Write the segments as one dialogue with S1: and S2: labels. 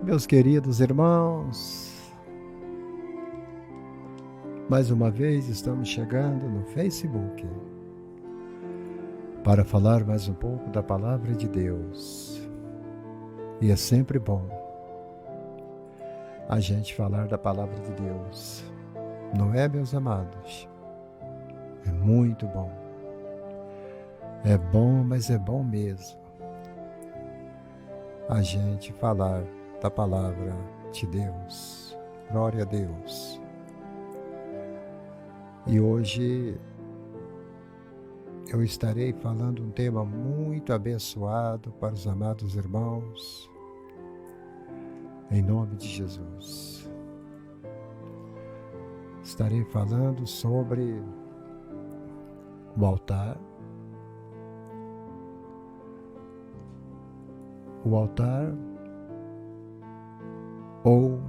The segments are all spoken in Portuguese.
S1: Meus queridos irmãos, mais uma vez estamos chegando no Facebook para falar mais um pouco da Palavra de Deus. E é sempre bom a gente falar da Palavra de Deus, não é, meus amados? É muito bom. É bom, mas é bom mesmo a gente falar da Palavra de Deus. Glória a Deus. E hoje eu estarei falando um tema muito abençoado para os amados irmãos, em nome de Jesus. Estarei falando sobre o altar. O altar ou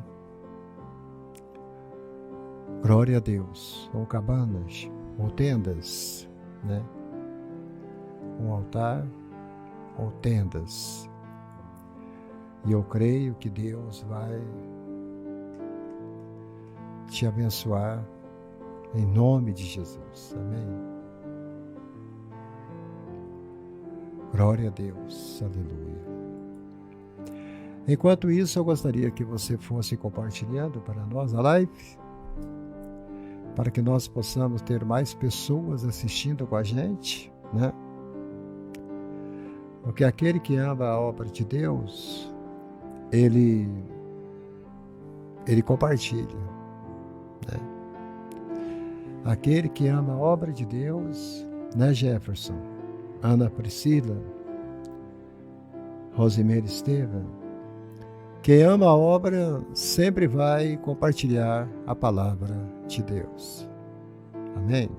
S1: glória a Deus, ou cabanas, ou tendas, né? Um altar ou tendas. E eu creio que Deus vai te abençoar em nome de Jesus. Amém? Glória a Deus. Aleluia. Enquanto isso, eu gostaria que você fosse compartilhando para nós a live, para que nós possamos ter mais pessoas assistindo com a gente, né? Porque aquele que ama a obra de Deus, ele compartilha, né? Aquele que ama a obra de Deus, né, Jefferson, Ana Priscila, Rosimeire Estevam, quem ama a obra sempre vai compartilhar a palavra de Deus. Amém?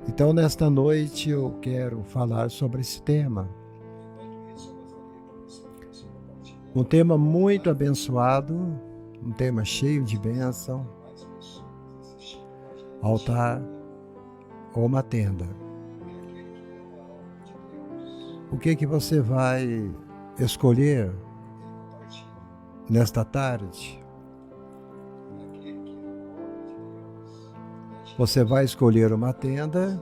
S1: Então, nesta noite, eu quero falar sobre esse tema. Um tema muito abençoado, um tema cheio de bênção. Altar ou uma tenda. O que você vai escolher nesta tarde? Você vai escolher uma tenda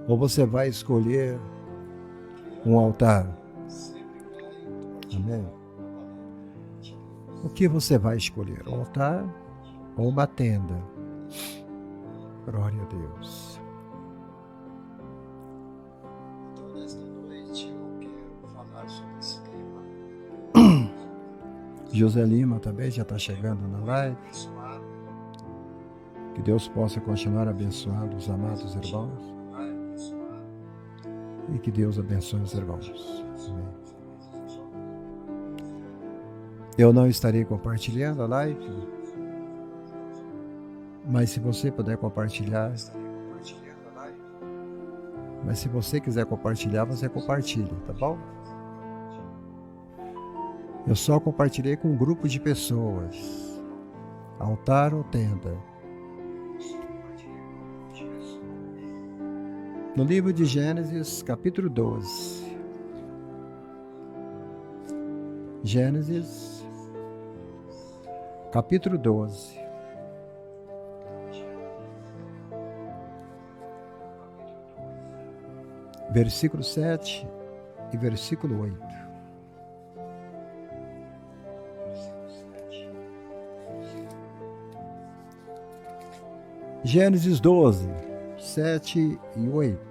S1: ou você vai escolher um altar? Amém? O que você vai escolher? Um altar ou uma tenda? Glória a Deus. Então, nesta noite, eu quero falar sobre esse tema. José Lima também já está chegando na live. Que Deus possa continuar abençoando os amados irmãos. E que Deus abençoe os irmãos. Amém. Eu não estarei compartilhando a live, mas se você puder compartilhar, mas se você quiser compartilhar, você compartilha, tá bom? Eu só compartilhei com um grupo de pessoas, altar ou tenda. No livro de Gênesis, capítulo 12. Gênesis, capítulo 12. Versículo 7 e versículo 8. Gênesis 12, 7 e 8.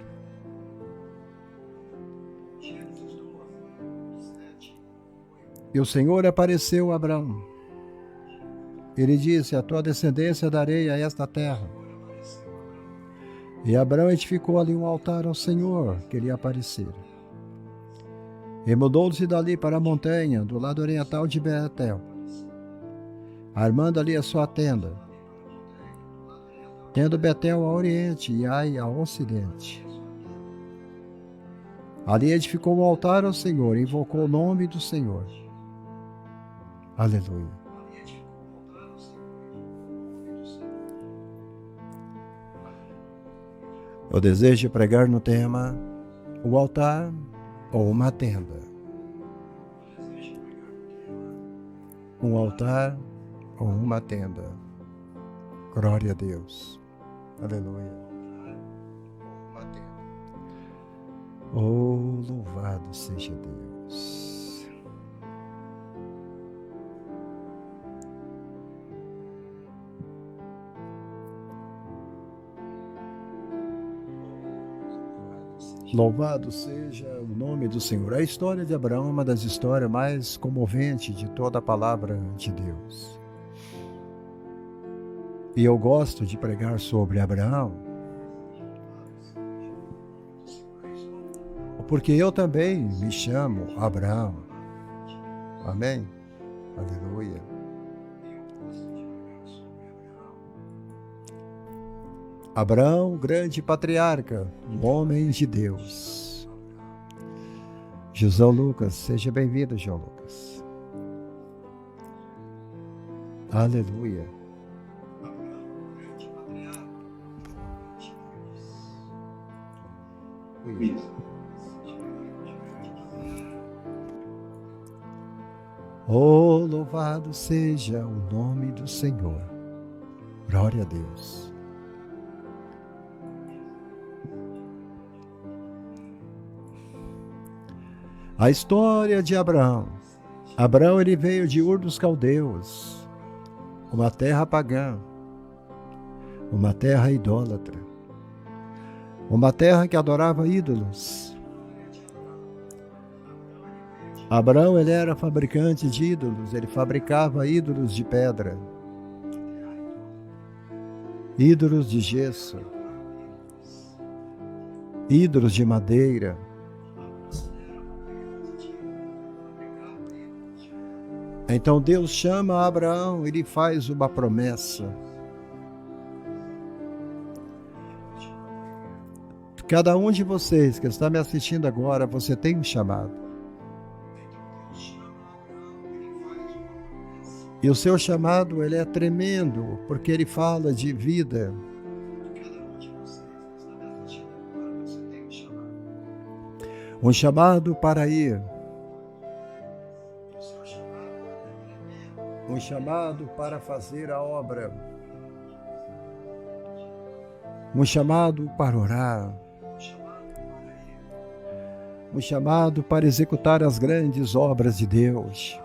S1: E o Senhor apareceu a Abrão. Ele disse: a tua descendência darei a esta terra. E Abrão edificou ali um altar ao Senhor que lhe aparecera. E mudou-se dali para a montanha, do lado oriental de Betel, armando ali a sua tenda, tendo Betel ao oriente e Ai ao ocidente. Ali edificou um altar ao Senhor e invocou o nome do Senhor. Aleluia. Eu desejo pregar no tema o altar ou uma tenda. Um altar ou uma tenda. Glória a Deus. Aleluia. Uma tenda. Oh, louvado seja Deus. Louvado seja o nome do Senhor. A história de Abraão é uma das histórias mais comoventes de toda a palavra de Deus. E eu gosto de pregar sobre Abraão, porque eu também me chamo Abraão. Amém? Aleluia. Abraão, grande patriarca, um homem de Deus. João Lucas, seja bem-vindo, João Lucas. Aleluia. Oh, louvado seja o nome do Senhor. Glória a Deus. A história de Abraão. Abraão, ele veio de Ur dos Caldeus, uma terra pagã, uma terra idólatra, uma terra que adorava ídolos. Abraão, ele era fabricante de ídolos, ele fabricava ídolos de pedra, ídolos de gesso, ídolos de madeira. Então Deus chama Abraão e lhe faz uma promessa. Cada um de vocês que está me assistindo agora, você tem um chamado. E o seu chamado, ele é tremendo, porque ele fala de vida. Um chamado para ir. Um chamado para fazer a obra. Um chamado para orar. Um chamado para executar as grandes obras de Deus.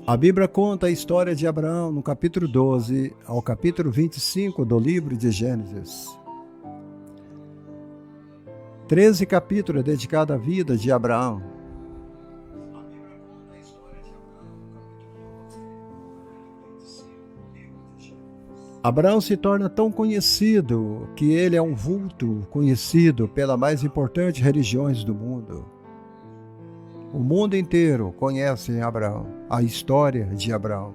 S1: A Bíblia conta a história de Abraão no capítulo 12 ao capítulo 25 do livro de Gênesis. 13 capítulos dedicados à vida de Abraão. Abraão se torna tão conhecido que ele é um vulto conhecido pelas mais importantes religiões do mundo. O mundo inteiro conhece Abraão, a história de Abraão.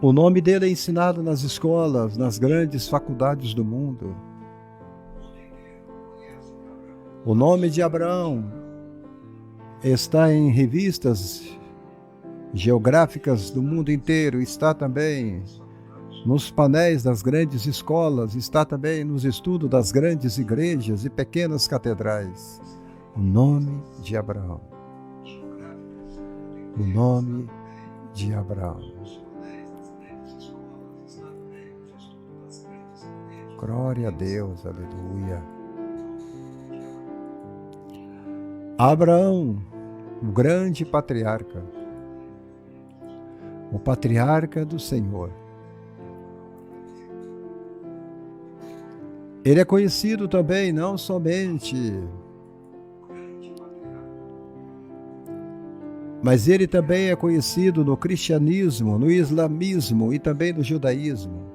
S1: O nome dele é ensinado nas escolas, nas grandes faculdades do mundo. O nome de Abraão está em revistas geográficas do mundo inteiro, está também nos painéis das grandes escolas, está também nos estudos das grandes igrejas e pequenas catedrais. O nome de Abraão. O nome de Abraão. Glória a Deus, aleluia. Abraão, o grande patriarca, o patriarca do Senhor. Ele é conhecido também não somente, mas ele também é conhecido no cristianismo, no islamismo e também no judaísmo.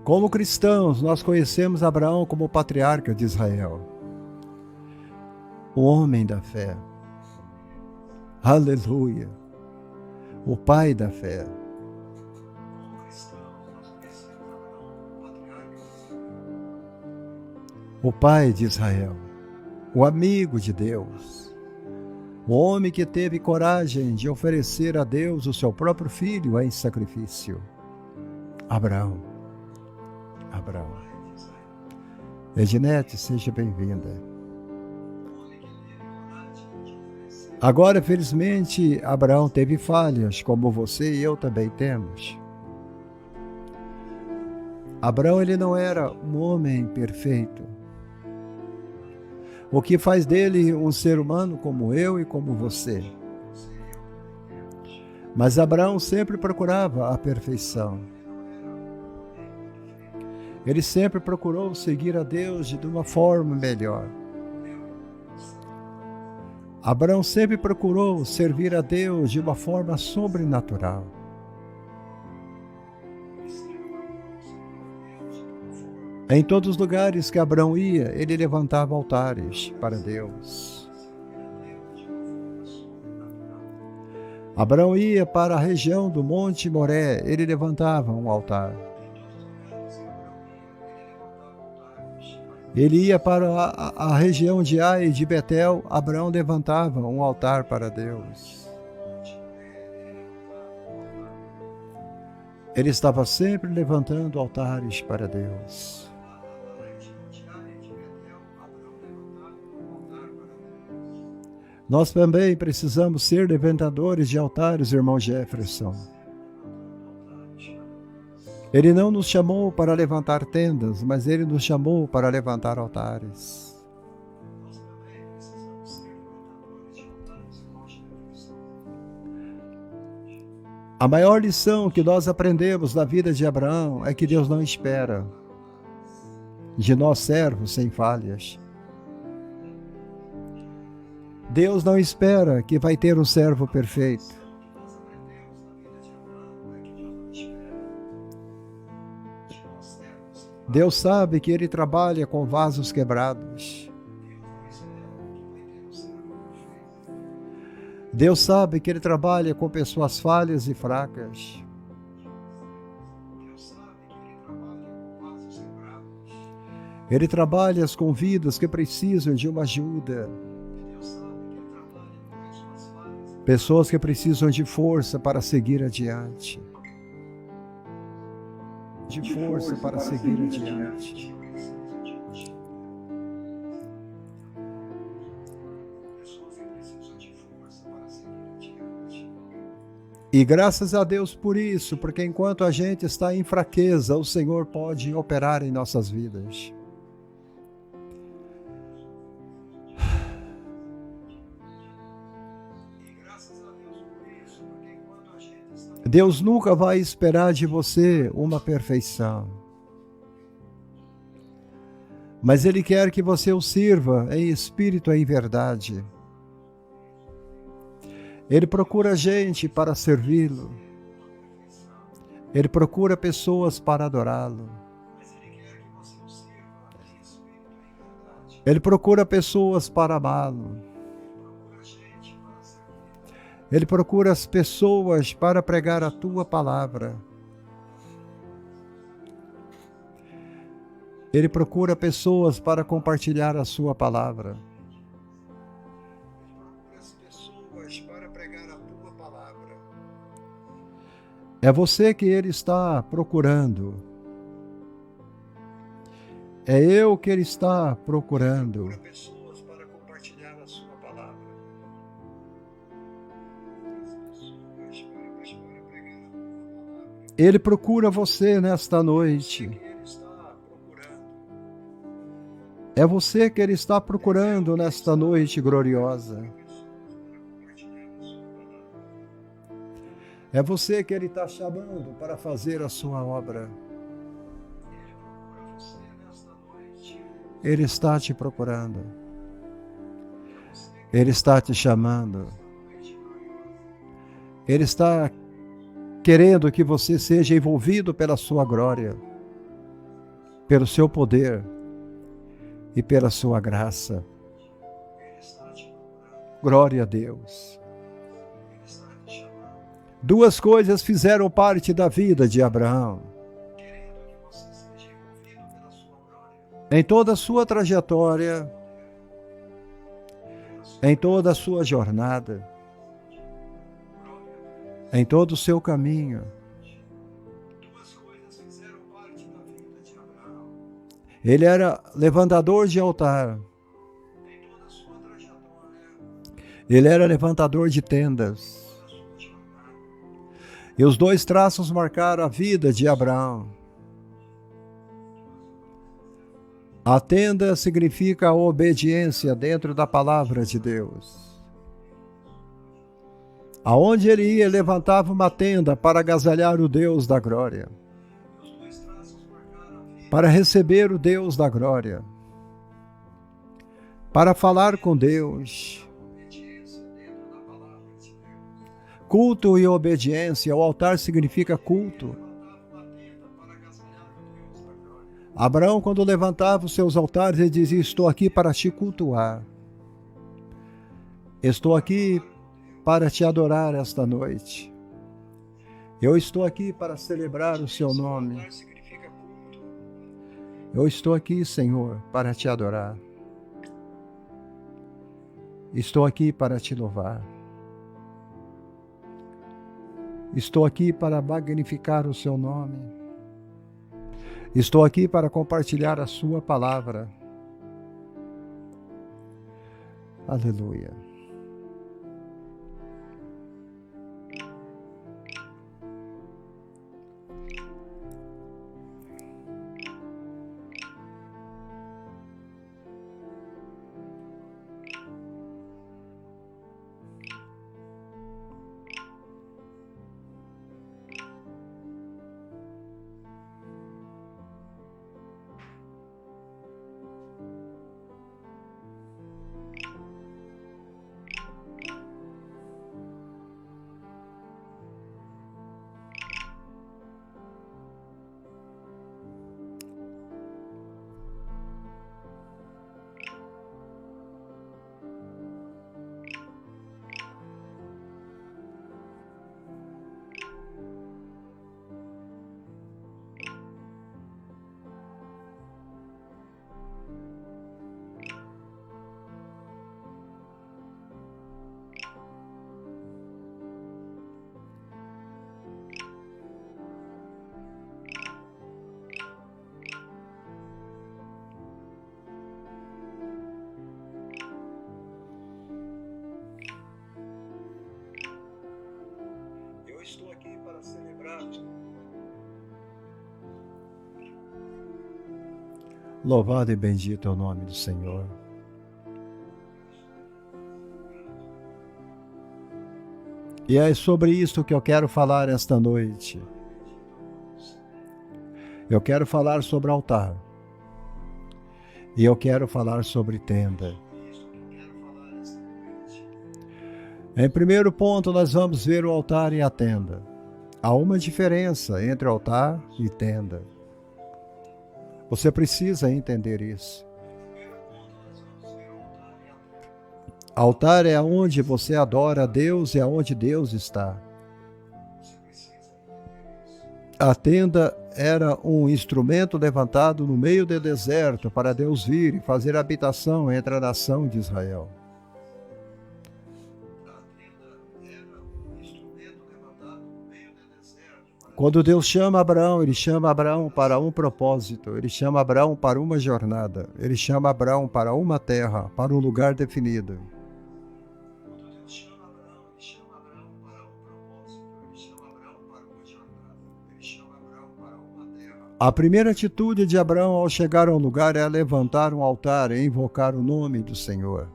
S1: Como cristãos, nós conhecemos Abraão como o patriarca de Israel, o homem da fé. Aleluia! O pai da fé. o pai de Israel, o amigo de Deus, o homem que teve coragem de oferecer a Deus o seu próprio filho em sacrifício. Abraão. Ednete, seja bem-vinda. Agora, felizmente, Abraão teve falhas, como você e eu também temos. Abraão, ele não era um homem perfeito, o que faz dele um ser humano como eu e como você. Mas Abraão sempre procurava a perfeição. Ele sempre procurou seguir a Deus de uma forma melhor. Abraão sempre procurou servir a Deus de uma forma sobrenatural. Em todos os lugares que Abraão ia, ele levantava altares para Deus. Abraão ia para a região do Monte Moré, ele levantava um altar. Ele ia para a região de Ai e de Betel, Abraão levantava um altar para Deus. Ele estava sempre levantando altares para Deus. Nós também precisamos ser levantadores de altares, irmão Jefferson. Ele não nos chamou para levantar tendas, mas Ele nos chamou para levantar altares. A maior lição que nós aprendemos na vida de Abraão é que Deus não espera de nós servos sem falhas. Deus não espera que vai ter um servo perfeito. Deus sabe que Ele trabalha com vasos quebrados. Deus sabe que Ele trabalha com pessoas falhas e fracas. Ele trabalha com vidas que precisam de uma ajuda. Pessoas que precisam de força para seguir adiante. De força para seguir adiante. E graças a Deus por isso, porque enquanto a gente está em fraqueza, o Senhor pode operar em nossas vidas. Deus nunca vai esperar de você uma perfeição. Mas Ele quer que você o sirva em espírito e em verdade. Ele procura gente para servi-lo. Ele procura pessoas para adorá-lo. Ele procura pessoas para amá-lo. Ele procura as pessoas para pregar a tua palavra. Ele procura pessoas para compartilhar a sua palavra. É você que Ele está procurando. É eu que Ele está procurando. Ele procura você nesta noite. É você que Ele está procurando nesta noite gloriosa. É você que Ele está chamando para fazer a sua obra. Ele está te procurando. Ele está te chamando. Ele está querendo que você seja envolvido pela sua glória, pelo seu poder e pela sua graça. Glória a Deus. Duas coisas fizeram parte da vida de Abraão. em toda a sua trajetória, em toda a sua jornada, em todo o seu caminho. Ele era levantador de altar. Ele era levantador de tendas. E os dois traços marcaram a vida de Abraão. A tenda significa a obediência dentro da palavra de Deus. Aonde ele ia, ele levantava uma tenda para agasalhar o Deus da glória, para receber o Deus da glória, para falar com Deus. Culto e obediência. O altar significa culto. Abraão, quando levantava os seus altares, ele dizia: estou aqui para te cultuar. Estou aqui para te adorar esta noite. Eu estou aqui para celebrar o seu nome. Eu estou aqui, Senhor, para te adorar. Estou aqui para te louvar. Estou aqui para magnificar o seu nome. Estou aqui para compartilhar a sua palavra. Aleluia. Estou aqui para celebrar. Louvado e bendito é o nome do Senhor. E é sobre isso que eu quero falar esta noite. Eu quero falar sobre altar. E eu quero falar sobre tenda. Em primeiro ponto, nós vamos ver o altar e a tenda. Há uma diferença entre altar e tenda. Você precisa entender isso. Altar é onde você adora a Deus e é onde Deus está. A tenda era um instrumento levantado no meio do deserto para Deus vir e fazer habitação entre a nação de Israel. Quando Deus chama Abraão, Ele chama Abraão para um propósito, Ele chama Abraão para uma jornada, Ele chama Abraão para uma terra, para um lugar definido. A primeira atitude de Abraão ao chegar a um lugar é levantar um altar e invocar o nome do Senhor.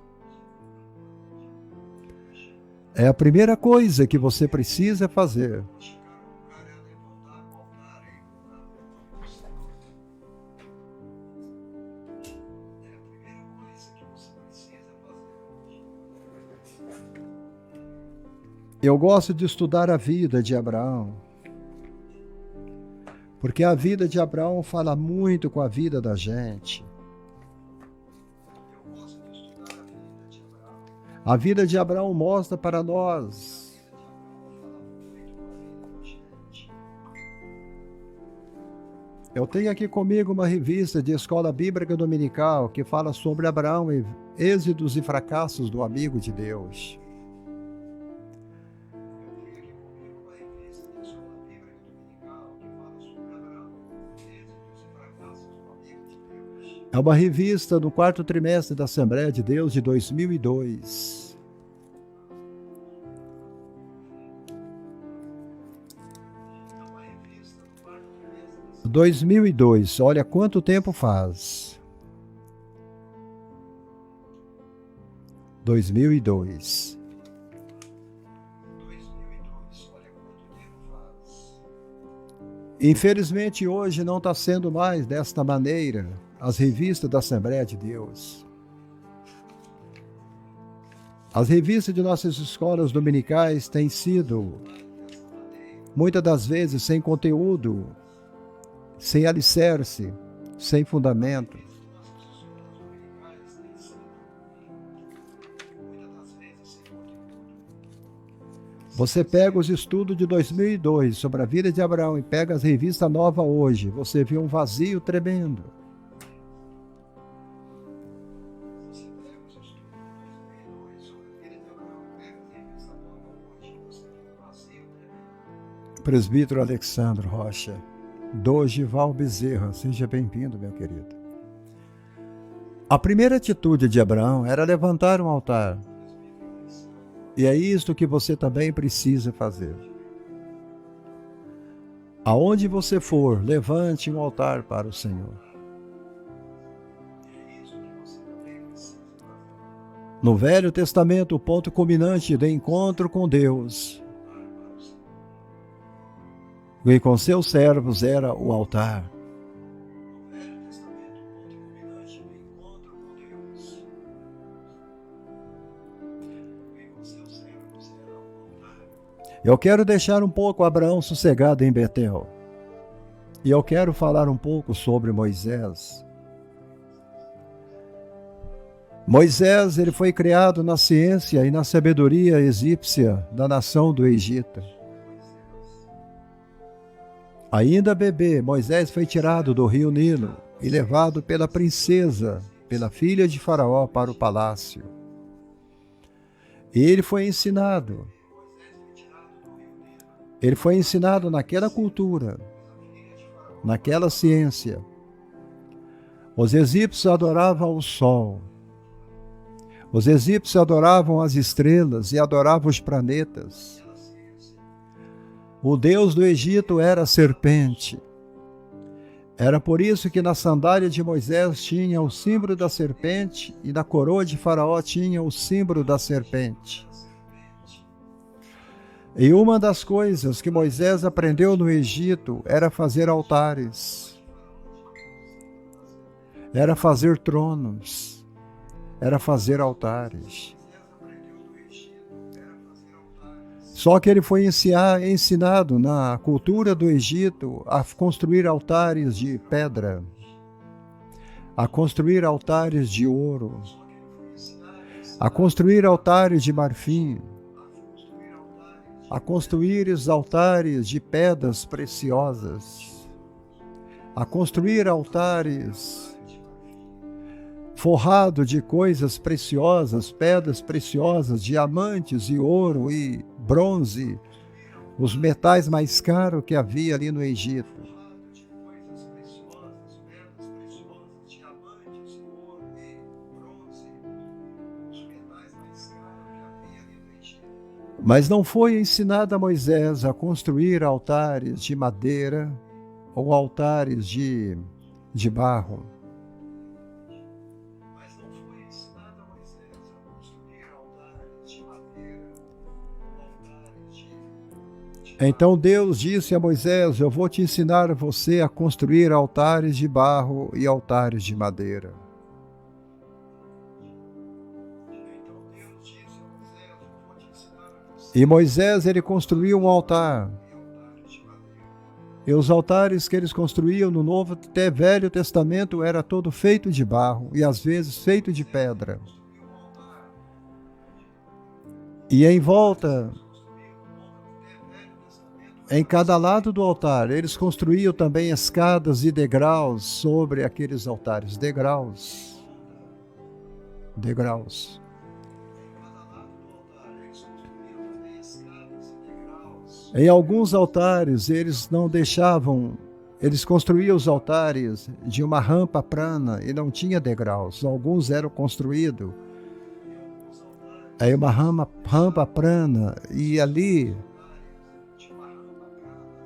S1: É a primeira coisa que você precisa fazer. Eu gosto de estudar a vida de Abraão, porque a vida de Abraão fala muito com a vida da gente. A vida de Abraão mostra para nós Eu tenho aqui comigo uma revista de escola bíblica dominical que fala sobre Abraão e êxitos e fracassos do amigo de Deus. É uma revista do quarto trimestre da Assembleia de Deus de 2002. 2002, olha quanto tempo faz. 2002. Infelizmente hoje não está sendo mais desta maneira as revistas da Assembleia de Deus. As revistas de nossas escolas dominicais têm sido, muitas das vezes, sem conteúdo, sem alicerce, sem fundamento. Você pega os estudos de 2002 sobre a vida de Abraão e pega as revistas novas hoje, você vê um vazio tremendo. Presbítero Alexandre Rocha, Dogival Bezerra, seja bem-vindo, meu querido. A primeira atitude de Abraão era levantar um altar. E é isto que você também precisa fazer. Aonde você for, levante um altar para o Senhor. No Velho Testamento, o ponto culminante do encontro com Deus e com seus servos era o altar. Eu quero deixar um pouco Abraão sossegado em Betel. E eu quero falar um pouco sobre Moisés. Moisés, ele foi criado na ciência e na sabedoria egípcia da nação do Egito. Ainda bebê, Moisés foi tirado do rio Nilo e levado pela princesa, pela filha de Faraó, para o palácio. E ele foi ensinado. Ele foi ensinado naquela cultura, naquela ciência. Os egípcios adoravam o sol. Os egípcios adoravam as estrelas e adoravam os planetas. O deus do Egito era a serpente. Era por isso que na sandália de Moisés tinha o símbolo da serpente e na coroa de Faraó tinha o símbolo da serpente. E uma das coisas que Moisés aprendeu no Egito era fazer altares, era fazer tronos, era fazer altares. Só que ele foi ensinado na cultura do Egito a construir altares de pedra, a construir altares de ouro, a construir altares de marfim, a construir os altares de pedras preciosas, a construir altares forrados de coisas preciosas, pedras preciosas, diamantes e ouro e bronze, os metais mais caros que havia ali no Egito. Mas não foi ensinado a Moisés a construir altares de madeira ou altares de barro. Então Deus disse a Moisés: eu vou te ensinar você a construir altares de barro e altares de madeira. E Moisés, ele construiu um altar. E os altares que eles construíam no Novo até Velho Testamento era todo feito de barro e às vezes feito de pedra. E em volta Em cada lado do altar, eles construíam também escadas e degraus sobre aqueles altares. Degraus. Degraus. Em alguns altares, eles não deixavam, eles construíam os altares de uma rampa plana e não tinha degraus. Alguns eram construídos em uma rampa plana e ali,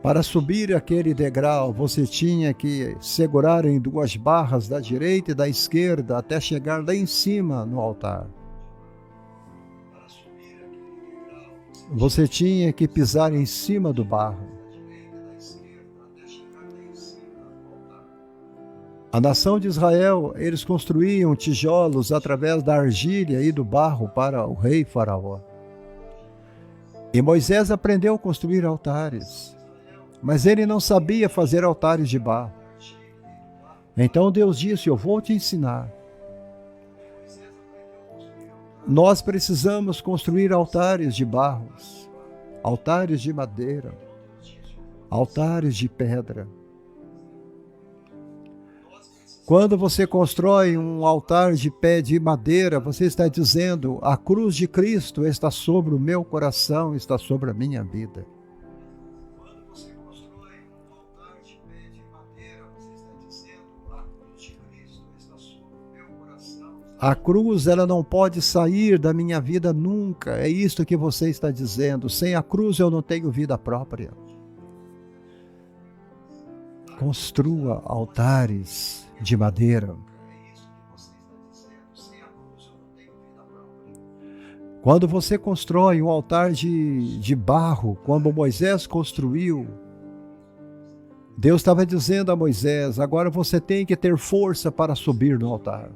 S1: para subir aquele degrau, você tinha que segurar em duas barras da direita e da esquerda até chegar lá em cima no altar. Você tinha que pisar em cima do barro. A nação de Israel, eles construíam tijolos através da argila e do barro para o rei Faraó. E Moisés aprendeu a construir altares, mas ele não sabia fazer altares de barro. Então Deus disse: eu vou te ensinar. Nós precisamos construir altares de barros, altares de madeira, altares de pedra. Quando você constrói um altar de pé de madeira, você está dizendo: a cruz de Cristo está sobre o meu coração, está sobre a minha vida. Quando você constrói um altar de pé de madeira, você está dizendo: a cruz de Cristo está sobre o meu coração. A cruz, ela não pode sair da minha vida nunca. É isto que você está dizendo. Sem a cruz eu não tenho vida própria. Construa altares de madeira. Quando você constrói um altar de barro, como Moisés construiu, Deus estava dizendo a Moisés: agora você tem que ter força para subir no altar.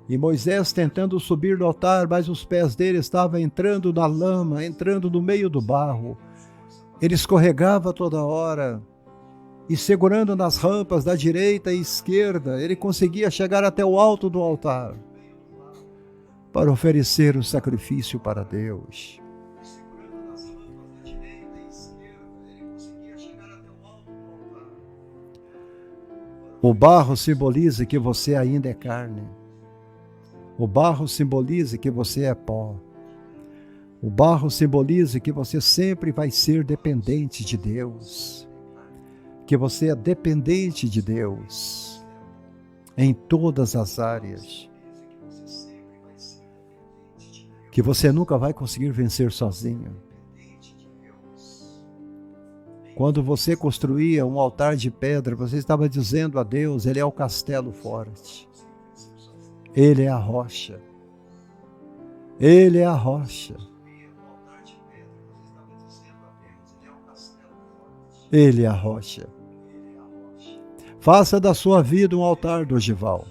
S1: E Moisés tentando subir no altar, mas os pés dele estavam entrando na lama, entrando no meio do barro. Ele escorregava toda hora. E segurando nas rampas da direita e esquerda, ele conseguia chegar até o alto do altar para oferecer o sacrifício para Deus. O barro simboliza que você ainda é carne. O barro simboliza que você é pó. O barro simboliza que você sempre vai ser dependente de Deus. Que você é dependente de Deus em todas as áreas. Que você nunca vai conseguir vencer sozinho. Quando você construía um altar de pedra, você estava dizendo a Deus: Ele é o castelo forte. Ele é a rocha. Ele é a rocha. Ele é a rocha. Faça da sua vida um altar, Dorival.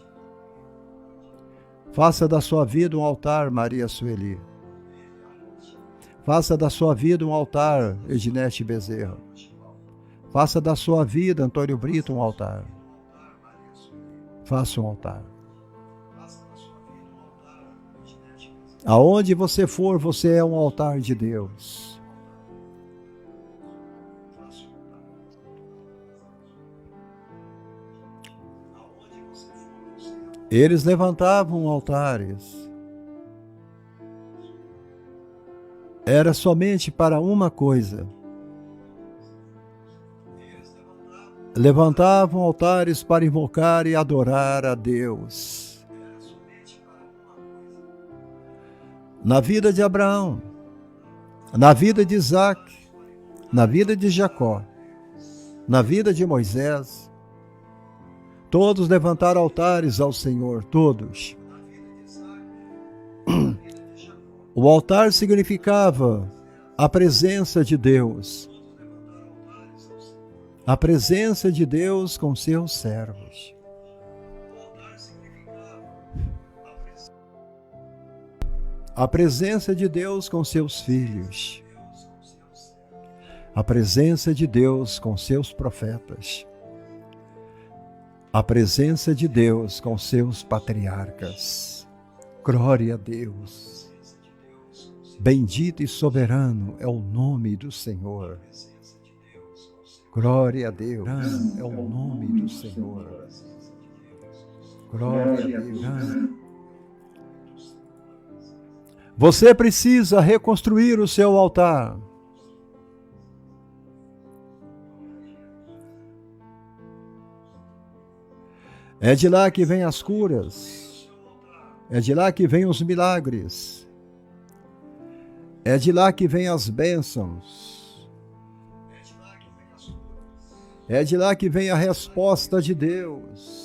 S1: Faça da sua vida um altar, Maria Sueli. Faça da sua vida um altar, Ednete Bezerra. Faça da sua vida, Antônio Brito, um altar. Faça um altar. Aonde você for, você é um altar de Deus. Eles levantavam altares. Era somente para uma coisa. Levantavam altares para invocar e adorar a Deus. Na vida de Abraão, na vida de Isaac, na vida de Jacó, na vida de Moisés, todos levantaram altares ao Senhor, todos. O altar significava a presença de Deus. A presença de Deus com seus servos. A presença de Deus com seus filhos. A presença de Deus com seus profetas. A presença de Deus com seus patriarcas. Glória a Deus. Bendito e soberano é o nome do Senhor. Glória a Deus, é o nome do Senhor. Glória a Deus. Você precisa reconstruir o seu altar. É de lá que vêm as curas. É de lá que vêm os milagres. É de lá que vêm as bênçãos. É de lá que vem a resposta de Deus.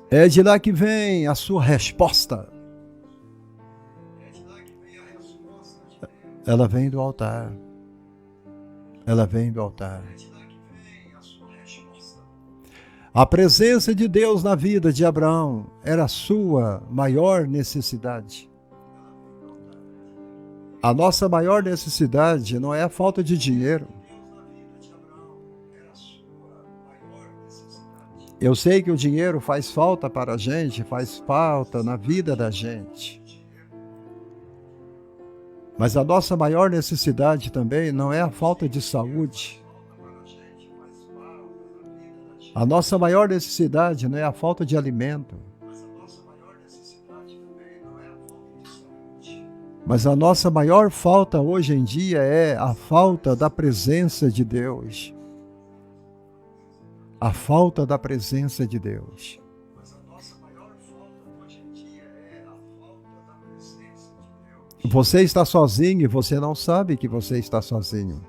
S1: É de lá que vem a sua resposta. Ela vem do altar. Ela vem do altar. A presença de Deus na vida de Abraão era a sua maior necessidade. A nossa maior necessidade não é a falta de dinheiro. Eu sei que o dinheiro faz falta para a gente, faz falta na vida da gente. Mas a nossa maior necessidade também não é a falta de saúde. A nossa maior necessidade não é a falta de alimento. Mas a nossa maior falta hoje em dia é a falta da presença de Deus. A falta da presença de Deus. Você está sozinho e você não sabe que você está sozinho.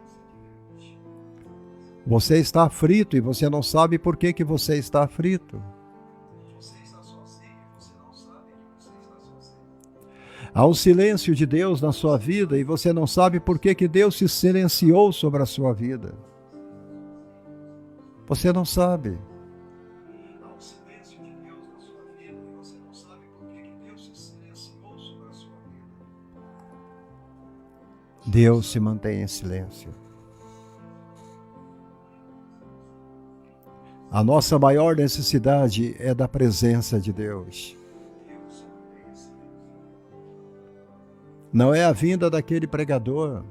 S1: Você está aflito e você não sabe por que você está aflito. Há um silêncio de Deus na sua vida e você não sabe por que Deus se silenciou sobre a sua vida. Você não sabe. Há um silêncio de Deus na sua vida e você não sabe por que Deus se silenciou sobre a sua vida. Deus se mantém em silêncio. A nossa maior necessidade é da presença de Deus. Não é a vinda daquele pregador.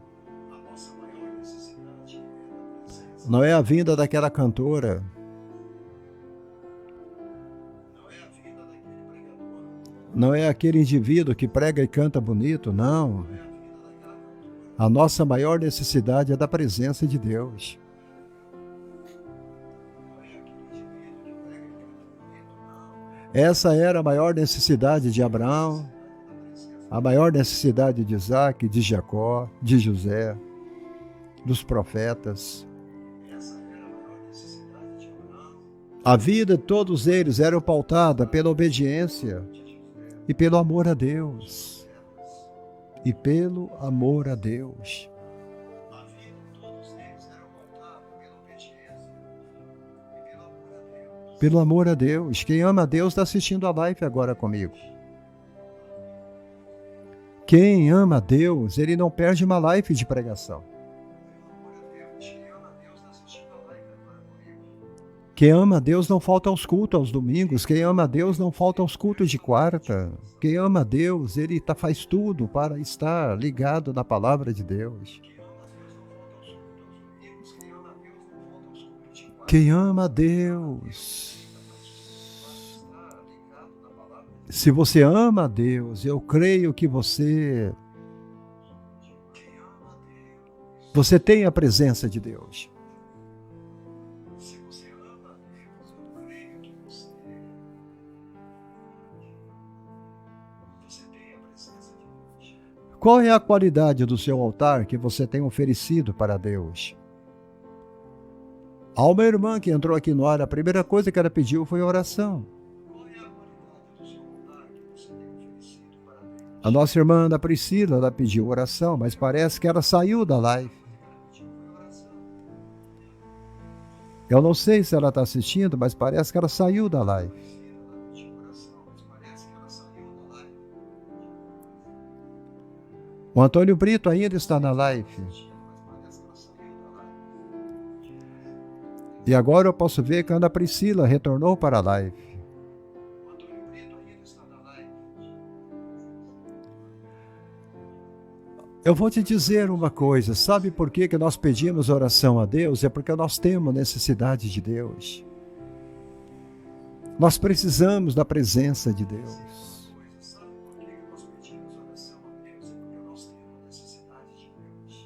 S1: Não é a vinda daquela cantora. Não é aquele indivíduo que prega e canta bonito, não. A nossa maior necessidade é da presença de Deus. Essa era a maior necessidade de Abraão, a maior necessidade de Isaac, de Jacó, de José, dos profetas. A vida de todos eles era pautada pela obediência e pelo amor a Deus. E pelo amor a Deus. Pelo amor a Deus. Quem ama a Deus está assistindo a live agora comigo. Quem ama a Deus, ele não perde uma live de pregação. Quem ama a Deus não falta aos cultos aos domingos. Quem ama a Deus não falta aos cultos de quarta. Quem ama a Deus, ele faz tudo para estar ligado na palavra de Deus. Quem ama a Deus. Se você ama a Deus, eu creio que você tem a presença de Deus. Qual é a qualidade do seu altar que você tem oferecido para Deus? Há uma irmã que entrou aqui no ar, a primeira coisa que ela pediu foi oração. A nossa irmã Ana Priscila, ela pediu oração, mas parece que ela saiu da live. Eu não sei se ela está assistindo, mas parece que ela saiu da live. O Antônio Brito ainda está na live. E agora eu posso ver que a Ana Priscila retornou para a live. Eu vou te dizer uma coisa, sabe por que nós pedimos oração a Deus? É porque nós temos necessidade de Deus. Nós precisamos da presença de Deus.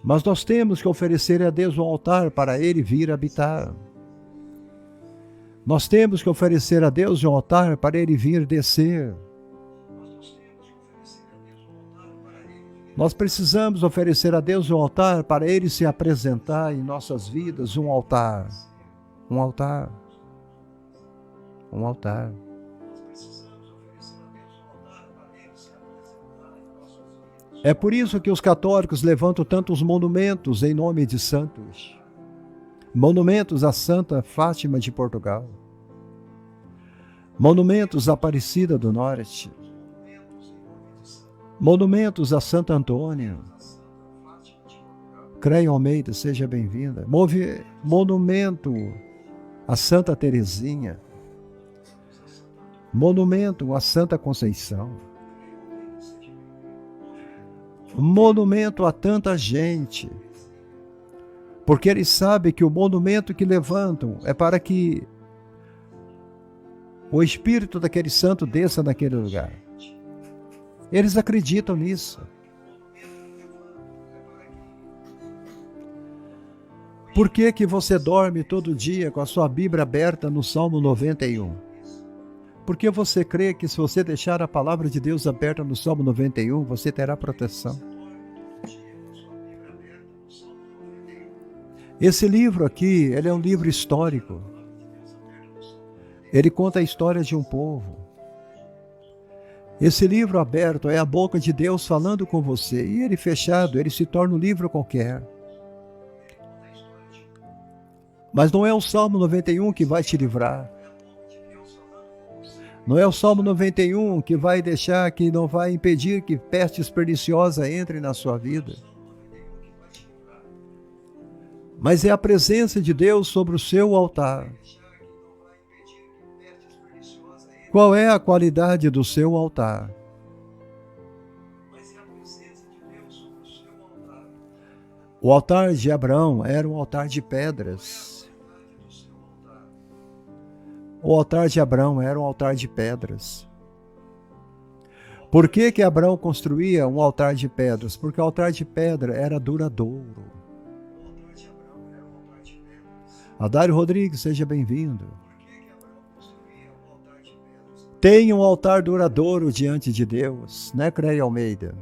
S1: Mas nós temos que oferecer a Deus um altar para Ele vir habitar. Nós temos que oferecer a Deus um altar para Ele vir descer. Nós precisamos oferecer a Deus um altar para Ele se apresentar em nossas vidas, um altar. Um altar. Um altar. É por isso que os católicos levantam tantos monumentos em nome de santos. Monumentos à Santa Fátima de Portugal. Monumentos à Aparecida do Norte. Monumentos a Santo Antônio. Creia Almeida, seja bem-vinda. Monumento a Santa Teresinha. Monumento a Santa Conceição. Monumento a tanta gente. Porque eles sabem que o monumento que levantam é para que o espírito daquele santo desça naquele lugar. Eles acreditam nisso. Por que que você dorme todo dia com a sua Bíblia aberta no Salmo 91? Porque você crê que se você deixar a palavra de Deus aberta no Salmo 91, você terá proteção. Esse livro aqui, ele é um livro histórico. Ele conta a história de um povo. Esse livro aberto é a boca de Deus falando com você. E ele fechado, ele se torna um livro qualquer. Mas não é o Salmo 91 que vai te livrar. Não é o Salmo 91 que vai deixar, que não vai impedir que pestes perniciosas entrem na sua vida. Mas é a presença de Deus sobre o seu altar. Qual é a qualidade do seu altar? O altar de Abraão era um altar de pedras. O altar de Abraão era um altar de pedras. Por que que Abraão construía um altar de pedras? Porque o altar de pedra era duradouro. Adário Rodrigues, seja bem-vindo. Tenha um altar duradouro diante de Deus, né, Creia Almeida?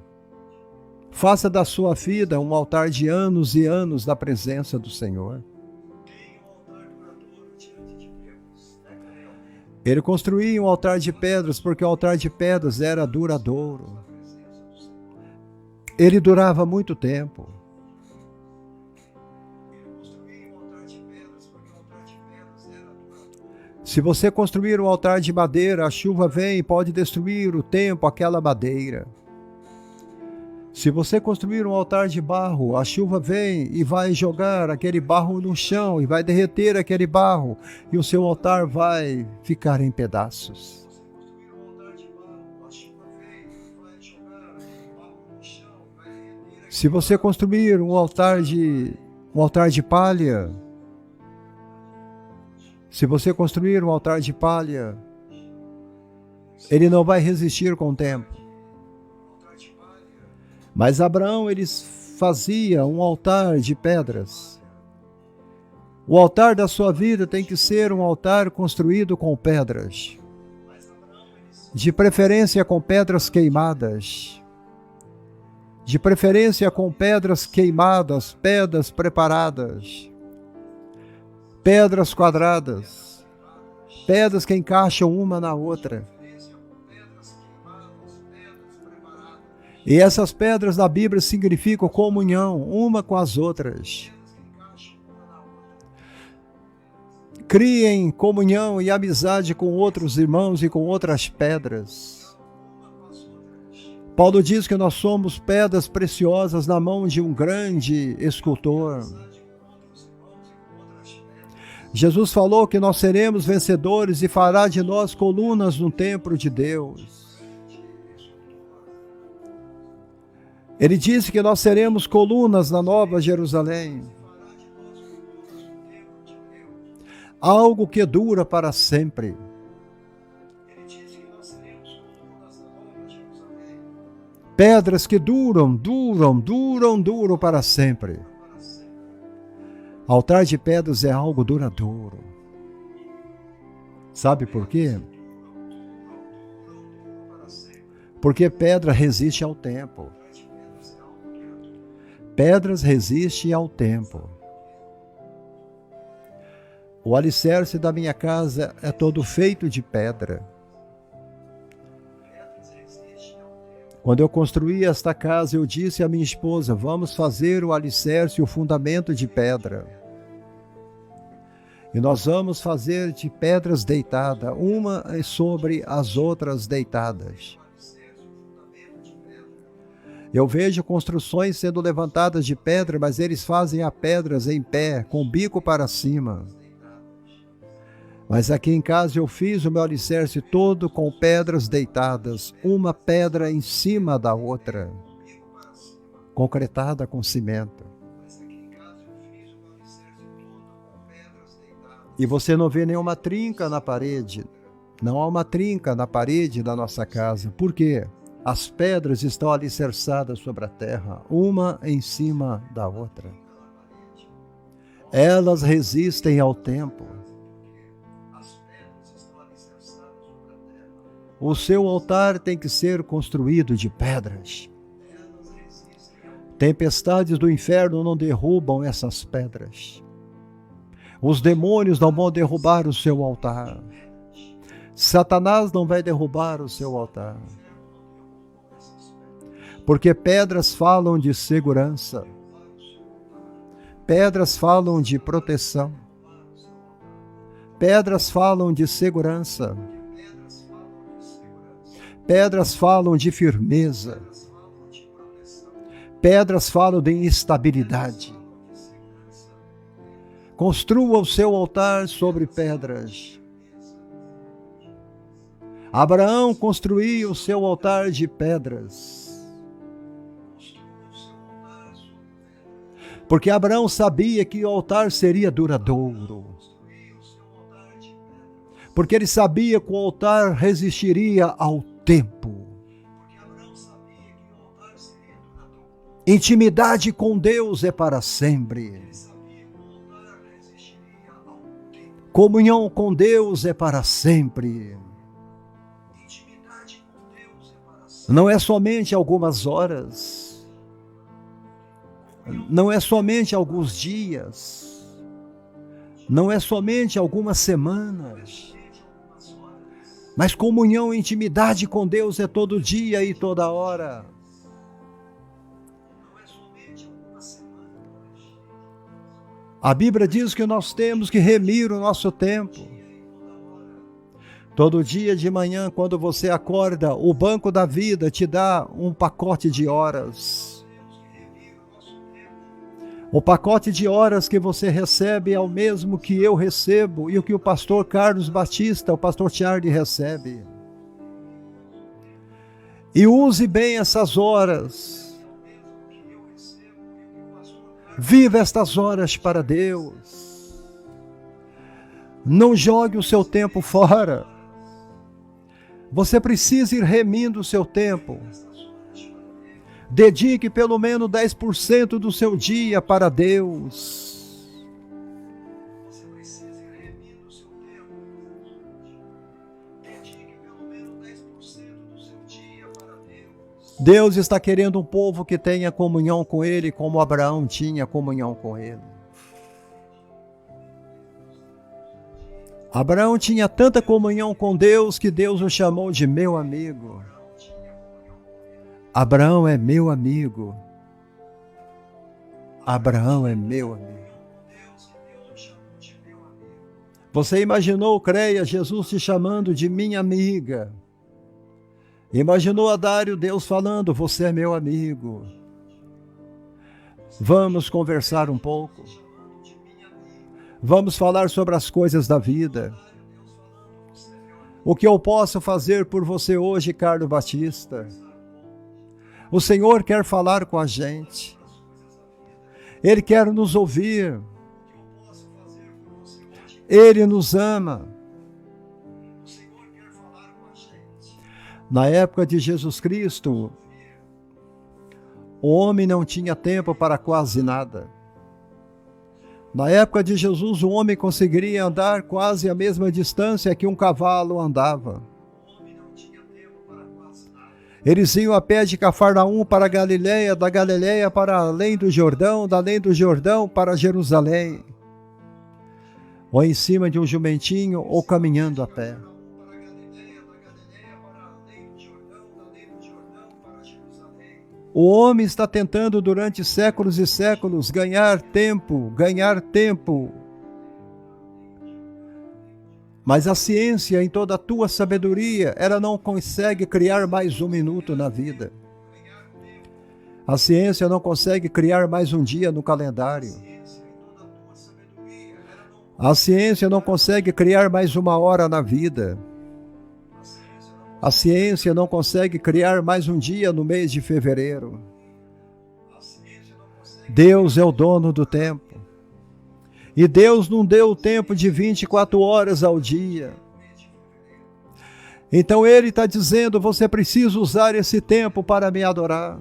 S1: Faça da sua vida um altar de anos e anos da presença do Senhor. Ele construía um altar de pedras porque o altar de pedras era duradouro. Ele durava muito tempo. Se você construir um altar de madeira, a chuva vem e pode destruir o tempo, aquela madeira. Se você construir um altar de barro, a chuva vem e vai jogar aquele barro no chão e vai derreter aquele barro e o seu altar vai ficar em pedaços. Se você construir um altar de palha, se você construir um altar de palha, ele não vai resistir com o tempo. Mas Abraão, ele fazia um altar de pedras. O altar da sua vida tem que ser um altar construído com pedras. De preferência com pedras queimadas. De preferência com pedras queimadas, pedras preparadas. Pedras quadradas, pedras que encaixam uma na outra. E essas pedras da Bíblia significam comunhão, uma com as outras. Criem comunhão e amizade com outros irmãos e com outras pedras. Paulo diz que nós somos pedras preciosas na mão de um grande escultor. Jesus falou que nós seremos vencedores e fará de nós colunas no templo de Deus. Ele disse que nós seremos colunas na Nova Jerusalém. Algo que dura para sempre. Pedras que duram para sempre. Altar de pedras é algo duradouro. Sabe por quê? Porque pedra resiste ao tempo. Pedras resistem ao tempo. O alicerce da minha casa é todo feito de pedra. Quando eu construí esta casa, eu disse à minha esposa, vamos fazer o alicerce e o fundamento de pedra. E nós vamos fazer de pedras deitadas, uma sobre as outras deitadas. Eu vejo construções sendo levantadas de pedra, mas eles fazem as pedras em pé, com o bico para cima. Mas aqui em casa eu fiz o meu alicerce todo com pedras deitadas, uma pedra em cima da outra, concretada com cimento. E você não vê nenhuma trinca na parede. Não há uma trinca na parede da nossa casa. Por quê? As pedras estão alicerçadas sobre a terra, uma em cima da outra. Elas resistem ao tempo. O seu altar tem que ser construído de pedras. Tempestades do inferno não derrubam essas pedras. Os demônios não vão derrubar o seu altar. Satanás não vai derrubar o seu altar. Porque pedras falam de segurança. Pedras falam de proteção. Pedras falam de segurança. Pedras falam de firmeza. Pedras falam de instabilidade. Construa o seu altar sobre pedras. Abraão construiu o seu altar de pedras. Porque Abraão sabia que o altar seria duradouro. Porque ele sabia que o altar resistiria ao tempo. Intimidade com Deus é para sempre. Comunhão com Deus é para sempre. Não é somente algumas horas. Não é somente alguns dias. Não é somente algumas semanas. Mas comunhão e intimidade com Deus é todo dia e toda hora. A Bíblia diz que nós temos que remir o nosso tempo. Todo dia de manhã, quando você acorda, o banco da vida te dá um pacote de horas. O pacote de horas que você recebe é o mesmo que eu recebo e o que o pastor Carlos Batista, o pastor Charlie recebe. E use bem essas horas. Viva estas horas para Deus. Não jogue o seu tempo fora. Você precisa ir remindo o seu tempo. Dedique pelo menos 10% do seu dia para Deus. Você precisa ir remindo o seu tempo. Dedique pelo menos 10% do seu dia para Deus. Deus está querendo um povo que tenha comunhão com Ele, como Abraão tinha comunhão com Ele. Abraão tinha tanta comunhão com Deus que Deus o chamou de meu amigo. Abraão é meu amigo. Abraão é meu amigo. Você imaginou, creia, Jesus te chamando de minha amiga. Imaginou Adário, Deus falando, você é meu amigo. Vamos conversar um pouco. Vamos falar sobre as coisas da vida. O que eu posso fazer por você hoje, Carlos Batista? O Senhor quer falar com a gente. Ele quer nos ouvir. Ele nos ama. Na época de Jesus Cristo, o homem não tinha tempo para quase nada. Na época de Jesus, o homem conseguiria andar quase a mesma distância que um cavalo andava. Eles iam a pé de Cafarnaum para a Galileia, da Galileia para além do Jordão, da além do Jordão para Jerusalém. Ou em cima de um jumentinho, ou caminhando a pé. O homem está tentando durante séculos e séculos ganhar tempo. Mas a ciência, em toda a tua sabedoria, ela não consegue criar mais um minuto na vida. A ciência não consegue criar mais um dia no calendário. A ciência não consegue criar mais uma hora na vida. A ciência não consegue criar mais um dia no mês de fevereiro. Deus é o dono do tempo. E Deus não deu o tempo de 24 horas ao dia. Então Ele está dizendo, você precisa usar esse tempo para me adorar.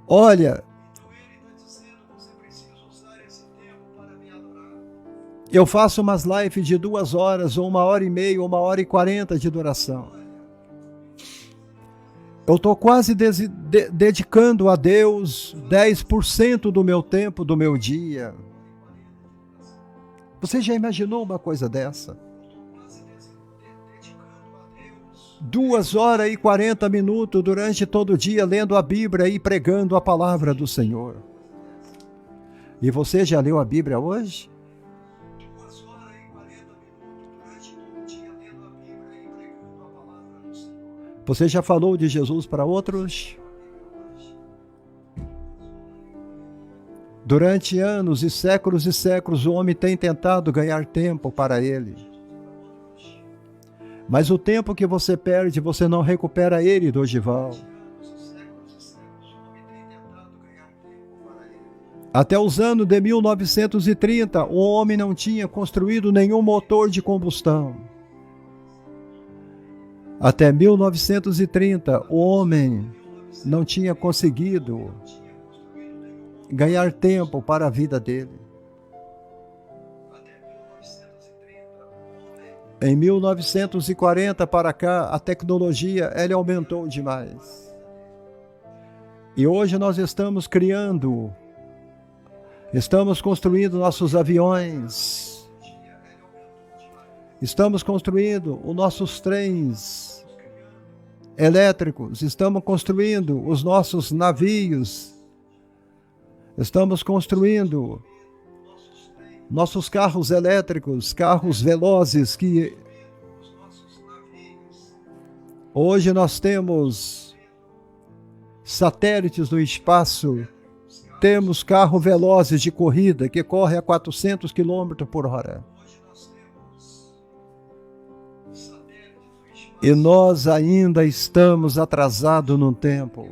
S1: Olha, eu faço umas lives de 2 horas, ou 1h30, ou 1h40 de duração. Eu estou quase dedicando a Deus 10% do meu tempo, do meu dia. Você já imaginou uma coisa dessa? 2h40 durante todo o dia, lendo a Bíblia e pregando a palavra do Senhor. E você já leu a Bíblia hoje? Você já falou de Jesus para outros? Durante anos e séculos, o homem tem tentado ganhar tempo para ele. Mas o tempo que você perde, você não recupera ele, Dorival. Até os anos de 1930, o homem não tinha construído nenhum motor de combustão. Até 1930, o homem não tinha conseguido ganhar tempo para a vida dele. Em 1940 para cá, a tecnologia ela aumentou demais. E hoje nós estamos construindo nossos aviões, estamos construindo os nossos trens elétricos, estamos construindo os nossos navios, estamos construindo nossos carros elétricos, carros velozes que hoje nós temos satélites no espaço, temos carros velozes de corrida que correm a 400 km por hora. E nós ainda estamos atrasados no tempo.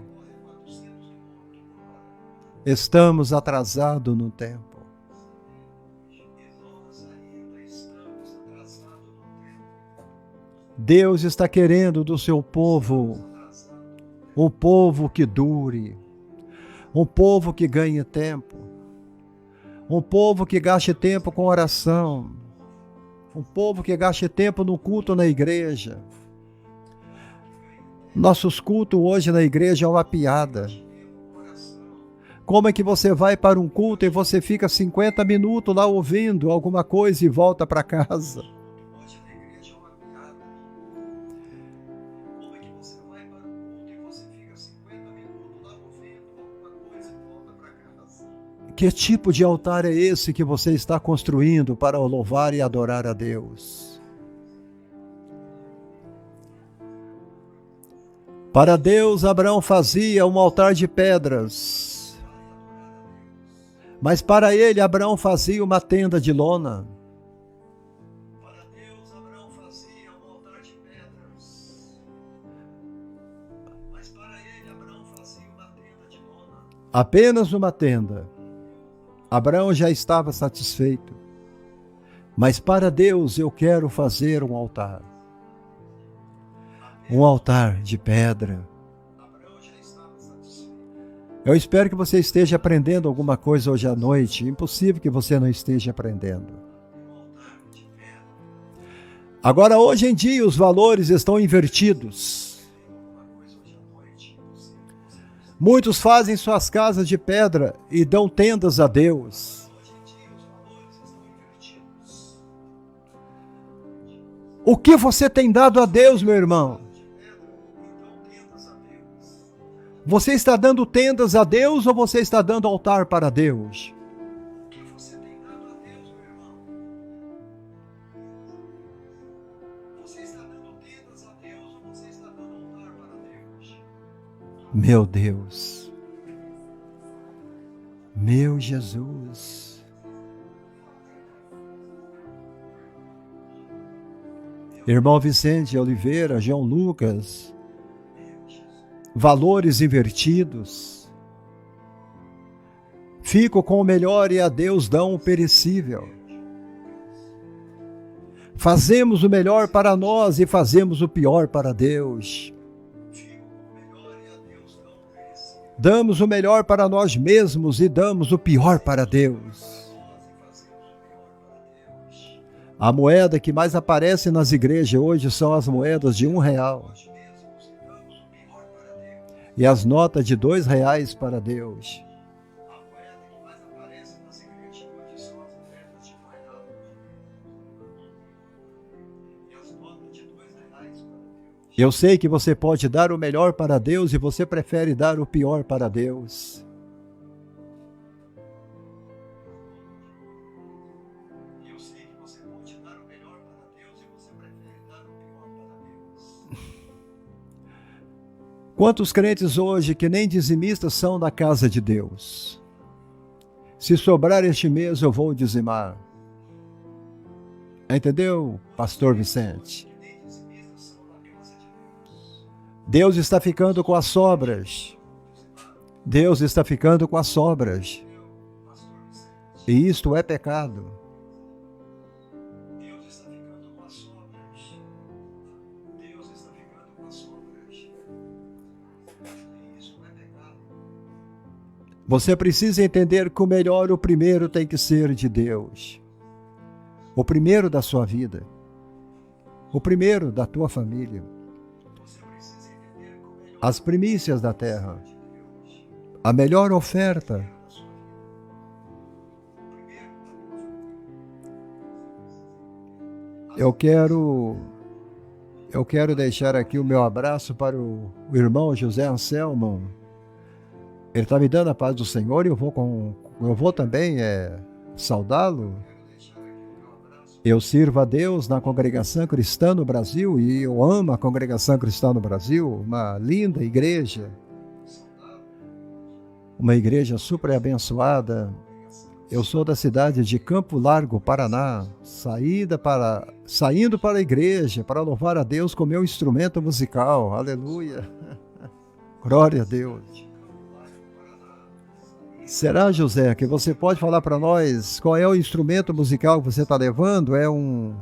S1: Estamos atrasados no tempo. Deus está querendo do seu povo um povo que dure, um povo que ganhe tempo, um povo que gaste tempo com oração, um povo que gaste tempo no culto na igreja. Nossos cultos hoje na igreja é uma piada. Como é que você vai para um culto e você fica 50 minutos lá ouvindo alguma coisa e volta para casa? Que tipo de altar é esse que você está construindo para louvar e adorar a Deus? Para Deus, Abraão fazia um altar de pedras. Mas para ele, Abraão fazia uma tenda de lona. Para Deus, Abraão fazia um altar de pedras. Apenas uma tenda. Abraão já estava satisfeito. Mas para Deus eu quero fazer um altar. Um altar de pedra. Eu espero que você esteja aprendendo alguma coisa hoje à noite. Impossível que você não esteja aprendendo. Agora, hoje em dia, os valores estão invertidos. Muitos fazem suas casas de pedra e dão tendas a Deus. O que você tem dado a Deus, meu irmão? Você está dando tendas a Deus ou você está dando altar para Deus? O que você tem dado a Deus, meu irmão? Você está dando tendas a Deus ou você está dando altar para Deus? Meu Deus. Meu Jesus. Irmão Vicente Oliveira, João Lucas, valores invertidos. Fico com o melhor e a Deus dão o perecível. Fazemos o melhor para nós e fazemos o pior para Deus. Damos o melhor para nós mesmos e damos o pior para Deus. A moeda que mais aparece nas igrejas hoje são as moedas de R$1. E as notas de R$2 para Deus. Eu sei que você pode dar o melhor para Deus e você prefere dar o pior para Deus. Quantos crentes hoje que nem dizimistas são da casa de Deus? Se sobrar este mês eu vou dizimar. Entendeu, pastor Vicente? Deus está ficando com as sobras. Deus está ficando com as sobras. E isto é pecado. Deus está ficando com as sobras. Deus está ficando com as sobras. E isto é pecado. Você precisa entender que o melhor, o primeiro tem que ser de Deus. O primeiro da sua vida. O primeiro da tua família. As primícias da terra. A melhor oferta. Eu quero deixar aqui o meu abraço para o irmão José Anselmo. Ele está me dando a paz do Senhor e eu vou também saudá-lo. Eu sirvo a Deus na Congregação Cristã no Brasil e eu amo a Congregação Cristã no Brasil, uma linda igreja. Uma igreja super abençoada. Eu sou da cidade de Campo Largo, Paraná, saindo para a igreja para louvar a Deus com meu instrumento musical. Aleluia! Glória a Deus! Será, José, que você pode falar para nós qual é o instrumento musical que você está levando? É um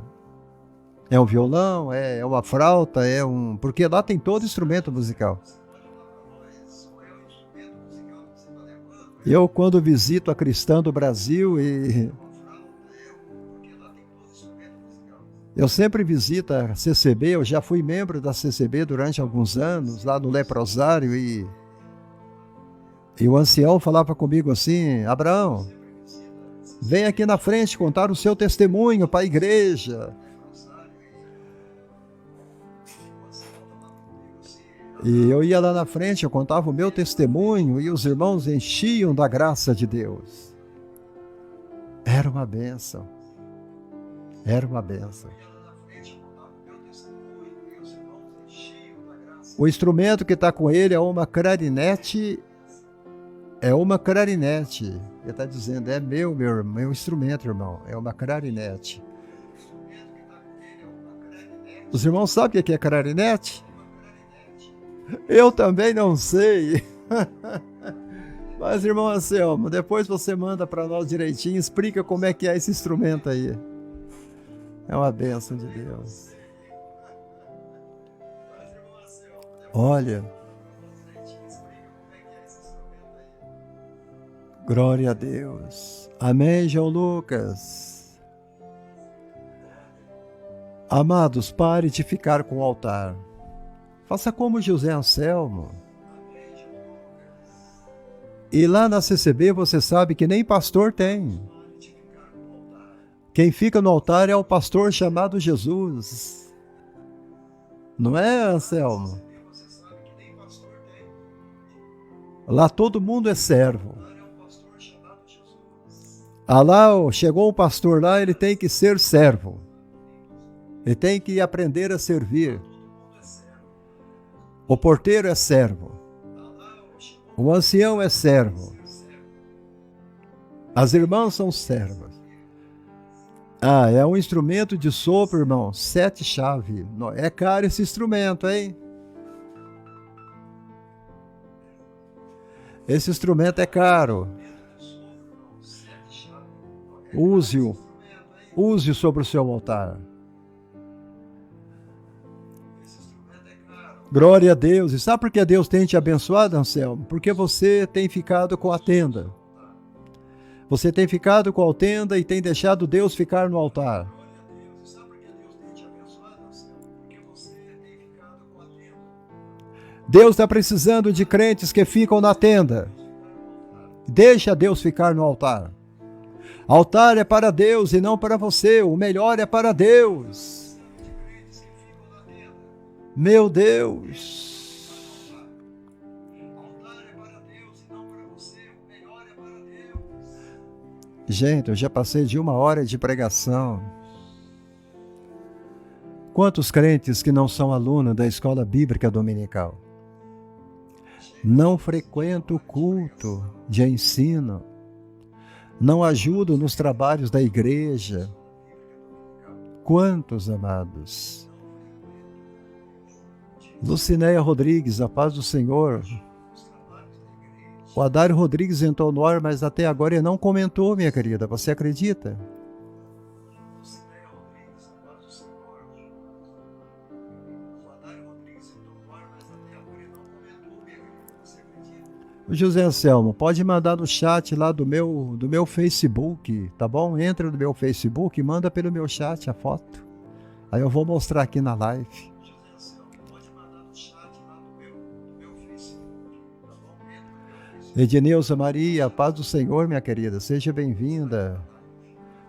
S1: violão? É uma flauta? Porque lá tem todo instrumento musical. Eu, quando visito a Cristã do Brasil, eu sempre visito a CCB, eu já fui membro da CCB durante alguns anos, lá no Leprosário, e o ancião falava comigo assim: Abraão, vem aqui na frente contar o seu testemunho para a igreja. E eu ia lá na frente, eu contava o meu testemunho e os irmãos enchiam da graça de Deus. Era uma bênção. Era uma bênção. O instrumento que está com ele é uma clarinete. É uma clarinete. Ele está dizendo, é meu instrumento, irmão. É uma clarinete. Os irmãos sabem o que é clarinete? Eu também não sei. Mas, irmão Anselmo, depois você manda para nós direitinho, explica como é que é esse instrumento aí. É uma bênção de Deus. Olha. Glória a Deus. Amém, João Lucas. Amados, pare de ficar com o altar. Faça como José Anselmo. E lá na CCB você sabe que nem pastor tem. Quem fica no altar é o pastor chamado Jesus. Não é, Anselmo? Lá todo mundo é servo. Lá chegou um pastor lá, ele tem que ser servo. Ele tem que aprender a servir. O porteiro é servo. O ancião é servo. As irmãs são servas. É um instrumento de sopro, irmão. 7 chaves. É caro esse instrumento, hein? Esse instrumento é caro. Use-o. Use-o sobre o seu altar. Glória a Deus. E sabe por que Deus tem te abençoado, Anselmo? Porque você tem ficado com a tenda. Você tem ficado com a tenda e tem deixado Deus ficar no altar. Deus está precisando de crentes que ficam na tenda. Deixa Deus ficar no altar. Altar é para Deus e não para você. O melhor é para Deus. Meu Deus. Altar é para Deus e não para você. O melhor é para Deus. Gente, eu já passei de 1 hora de pregação. Quantos crentes que não são alunos da escola bíblica dominical? Não frequentam o culto de ensino, não ajudam nos trabalhos da igreja. Quantos, amados? Lucinéia Rodrigues, a paz do Senhor. O Adário Rodrigues entrou no ar, mas até agora ele não comentou, minha querida. Você acredita? O José Anselmo, pode mandar no chat lá do meu Facebook, tá bom? Entra no meu Facebook e manda pelo meu chat a foto. Aí eu vou mostrar aqui na live. José Anselmo, pode mandar no chat lá do meu Facebook, tá bom? Edneuza Maria, a paz do Senhor, minha querida, seja bem-vinda.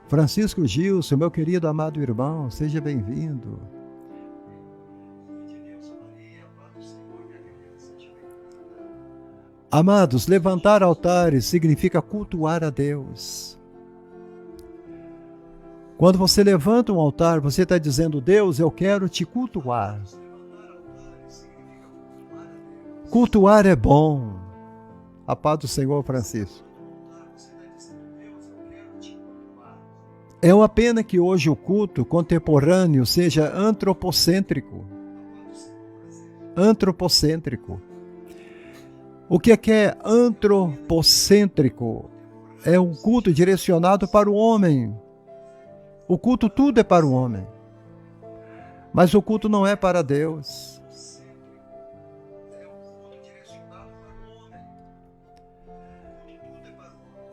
S1: Francisco Gilson, meu querido amado irmão, seja bem-vindo. Amados, levantar altares significa cultuar a Deus. Quando você levanta um altar, você está dizendo, Deus, eu quero te cultuar. Cultuar é bom. A paz do Senhor, Francisco. É uma pena que hoje o culto contemporâneo seja antropocêntrico. Antropocêntrico. O que é antropocêntrico? É um culto direcionado para o homem. O culto tudo é para o homem. Mas o culto não é para Deus.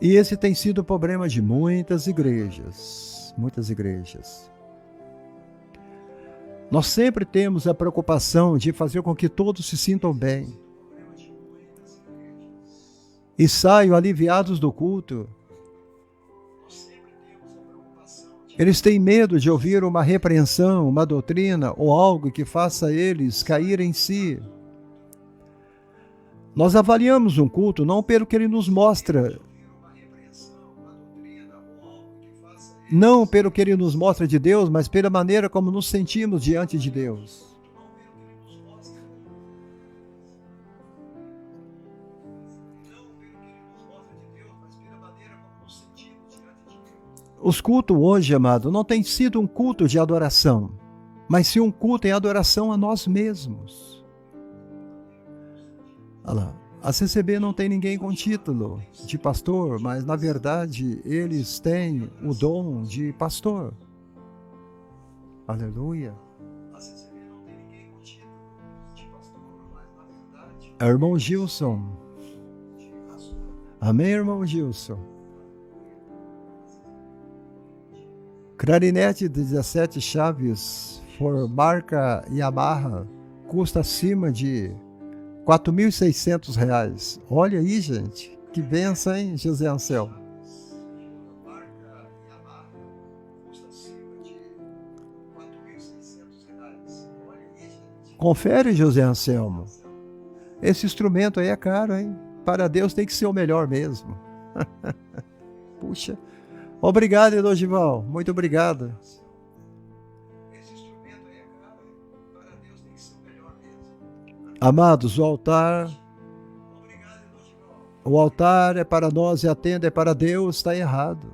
S1: E esse tem sido o problema de muitas igrejas. Muitas igrejas. Nós sempre temos a preocupação de fazer com que todos se sintam bem. E saiam aliviados do culto. Eles têm medo de ouvir uma repreensão, uma doutrina ou algo que faça eles cair em si. Nós avaliamos um culto não pelo que ele nos mostra, não pelo que ele nos mostra de Deus, mas pela maneira como nos sentimos diante de Deus. Os cultos hoje, amado, não tem sido um culto de adoração, mas sim um culto em adoração a nós mesmos. Olha lá. A CCB não tem ninguém com título de pastor, mas na verdade eles têm o dom de pastor. Aleluia. Irmão Gilson. Amém, irmão Gilson? Clarinete de 17 chaves for marca Yamaha custa acima de R$4.600. Olha aí, gente. Que benção, hein, José Anselmo? Confere, José Anselmo. Esse instrumento aí é caro, hein? Para Deus tem que ser o melhor mesmo. Puxa. Obrigado, Elogival. Muito obrigado. Amados, o altar é para nós e a tenda é para Deus, está errado.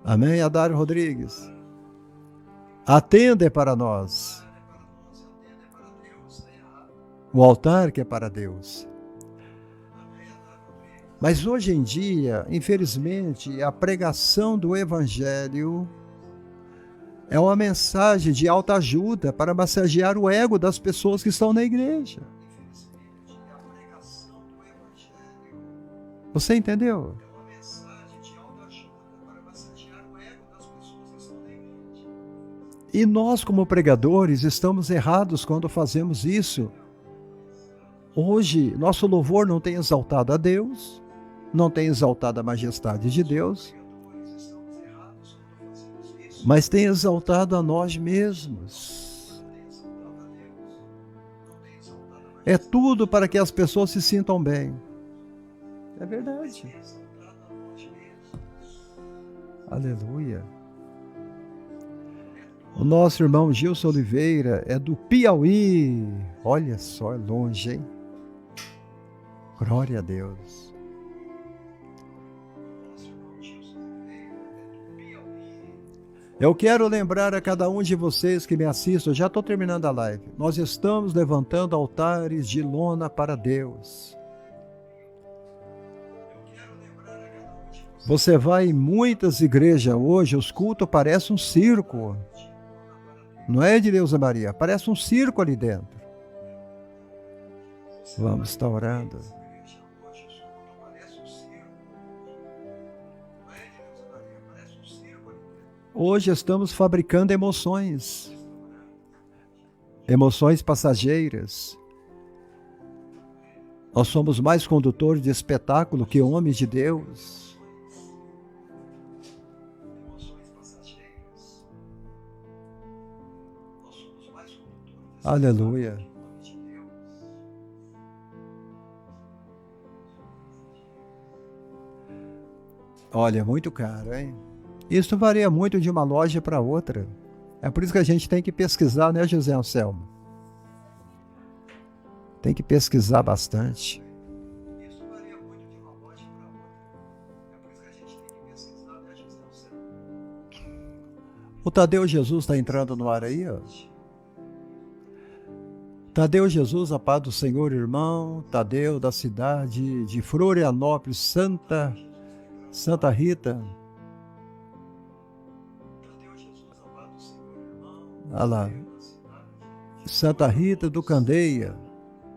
S1: Amém, Adário Rodrigues? A tenda é para nós. O altar que é para Deus. Mas hoje em dia, infelizmente, a pregação do Evangelho é uma mensagem de autoajuda para massagear o ego das pessoas que estão na igreja. Você entendeu? E nós, como pregadores, estamos errados quando fazemos isso. Hoje, nosso louvor não tem exaltado a Deus, não tem exaltado a majestade de Deus, mas tem exaltado a nós mesmos. É tudo para que as pessoas se sintam bem. É verdade. Aleluia. O nosso irmão Gilson Oliveira é do Piauí. Olha só, é longe, hein? Glória a Deus. Eu quero lembrar a cada um de vocês que me assistem, já estou terminando a live. Nós estamos levantando altares de lona para Deus. Você vai em muitas igrejas hoje, os cultos parecem um circo. Não é, Edileuza Maria? Parece um circo ali dentro. Vamos estar orando. Hoje estamos fabricando emoções. Emoções passageiras. Nós somos mais condutores de espetáculo que homens de Deus. Aleluia. Olha, muito caro, hein? Isso varia muito de uma loja para outra. É por isso que a gente tem que pesquisar, né, José Anselmo? Tem que pesquisar bastante. Isso varia muito de uma loja para outra. É por isso que a gente tem que pesquisar, né, José Anselmo? O Tadeu Jesus está entrando no ar aí, ó. Tadeu Jesus, a paz do Senhor, irmão. Tadeu, da cidade de Florianópolis, Santa Rita. Olha lá. Santa Rita do Candeia.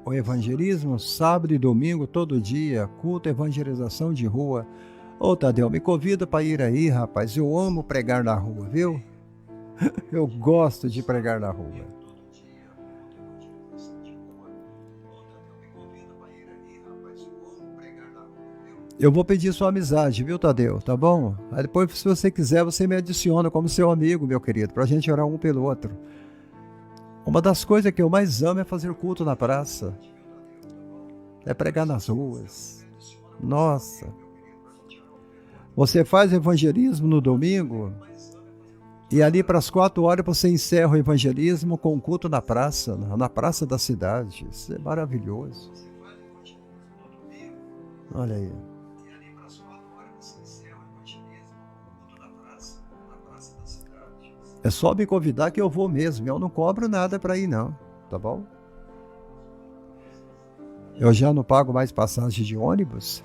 S1: O evangelismo, sábado e domingo, todo dia. Culto, evangelização de rua. Ô, Tadeu, me convida para ir aí, rapaz. Eu amo pregar na rua, viu? Eu gosto de pregar na rua. Eu vou pedir sua amizade, viu, Tadeu? Tá bom? Aí depois, se você quiser, você me adiciona como seu amigo, meu querido, pra gente orar um pelo outro. Uma das coisas que eu mais amo é fazer culto na praça. É pregar nas ruas. Nossa. Você faz evangelismo no domingo e ali para as 4 horas você encerra o evangelismo com um culto na praça da cidade. Isso é maravilhoso. Olha aí. É só me convidar que eu vou mesmo. Eu não cobro nada para ir, não. Tá bom? Eu já não pago mais passagem de ônibus.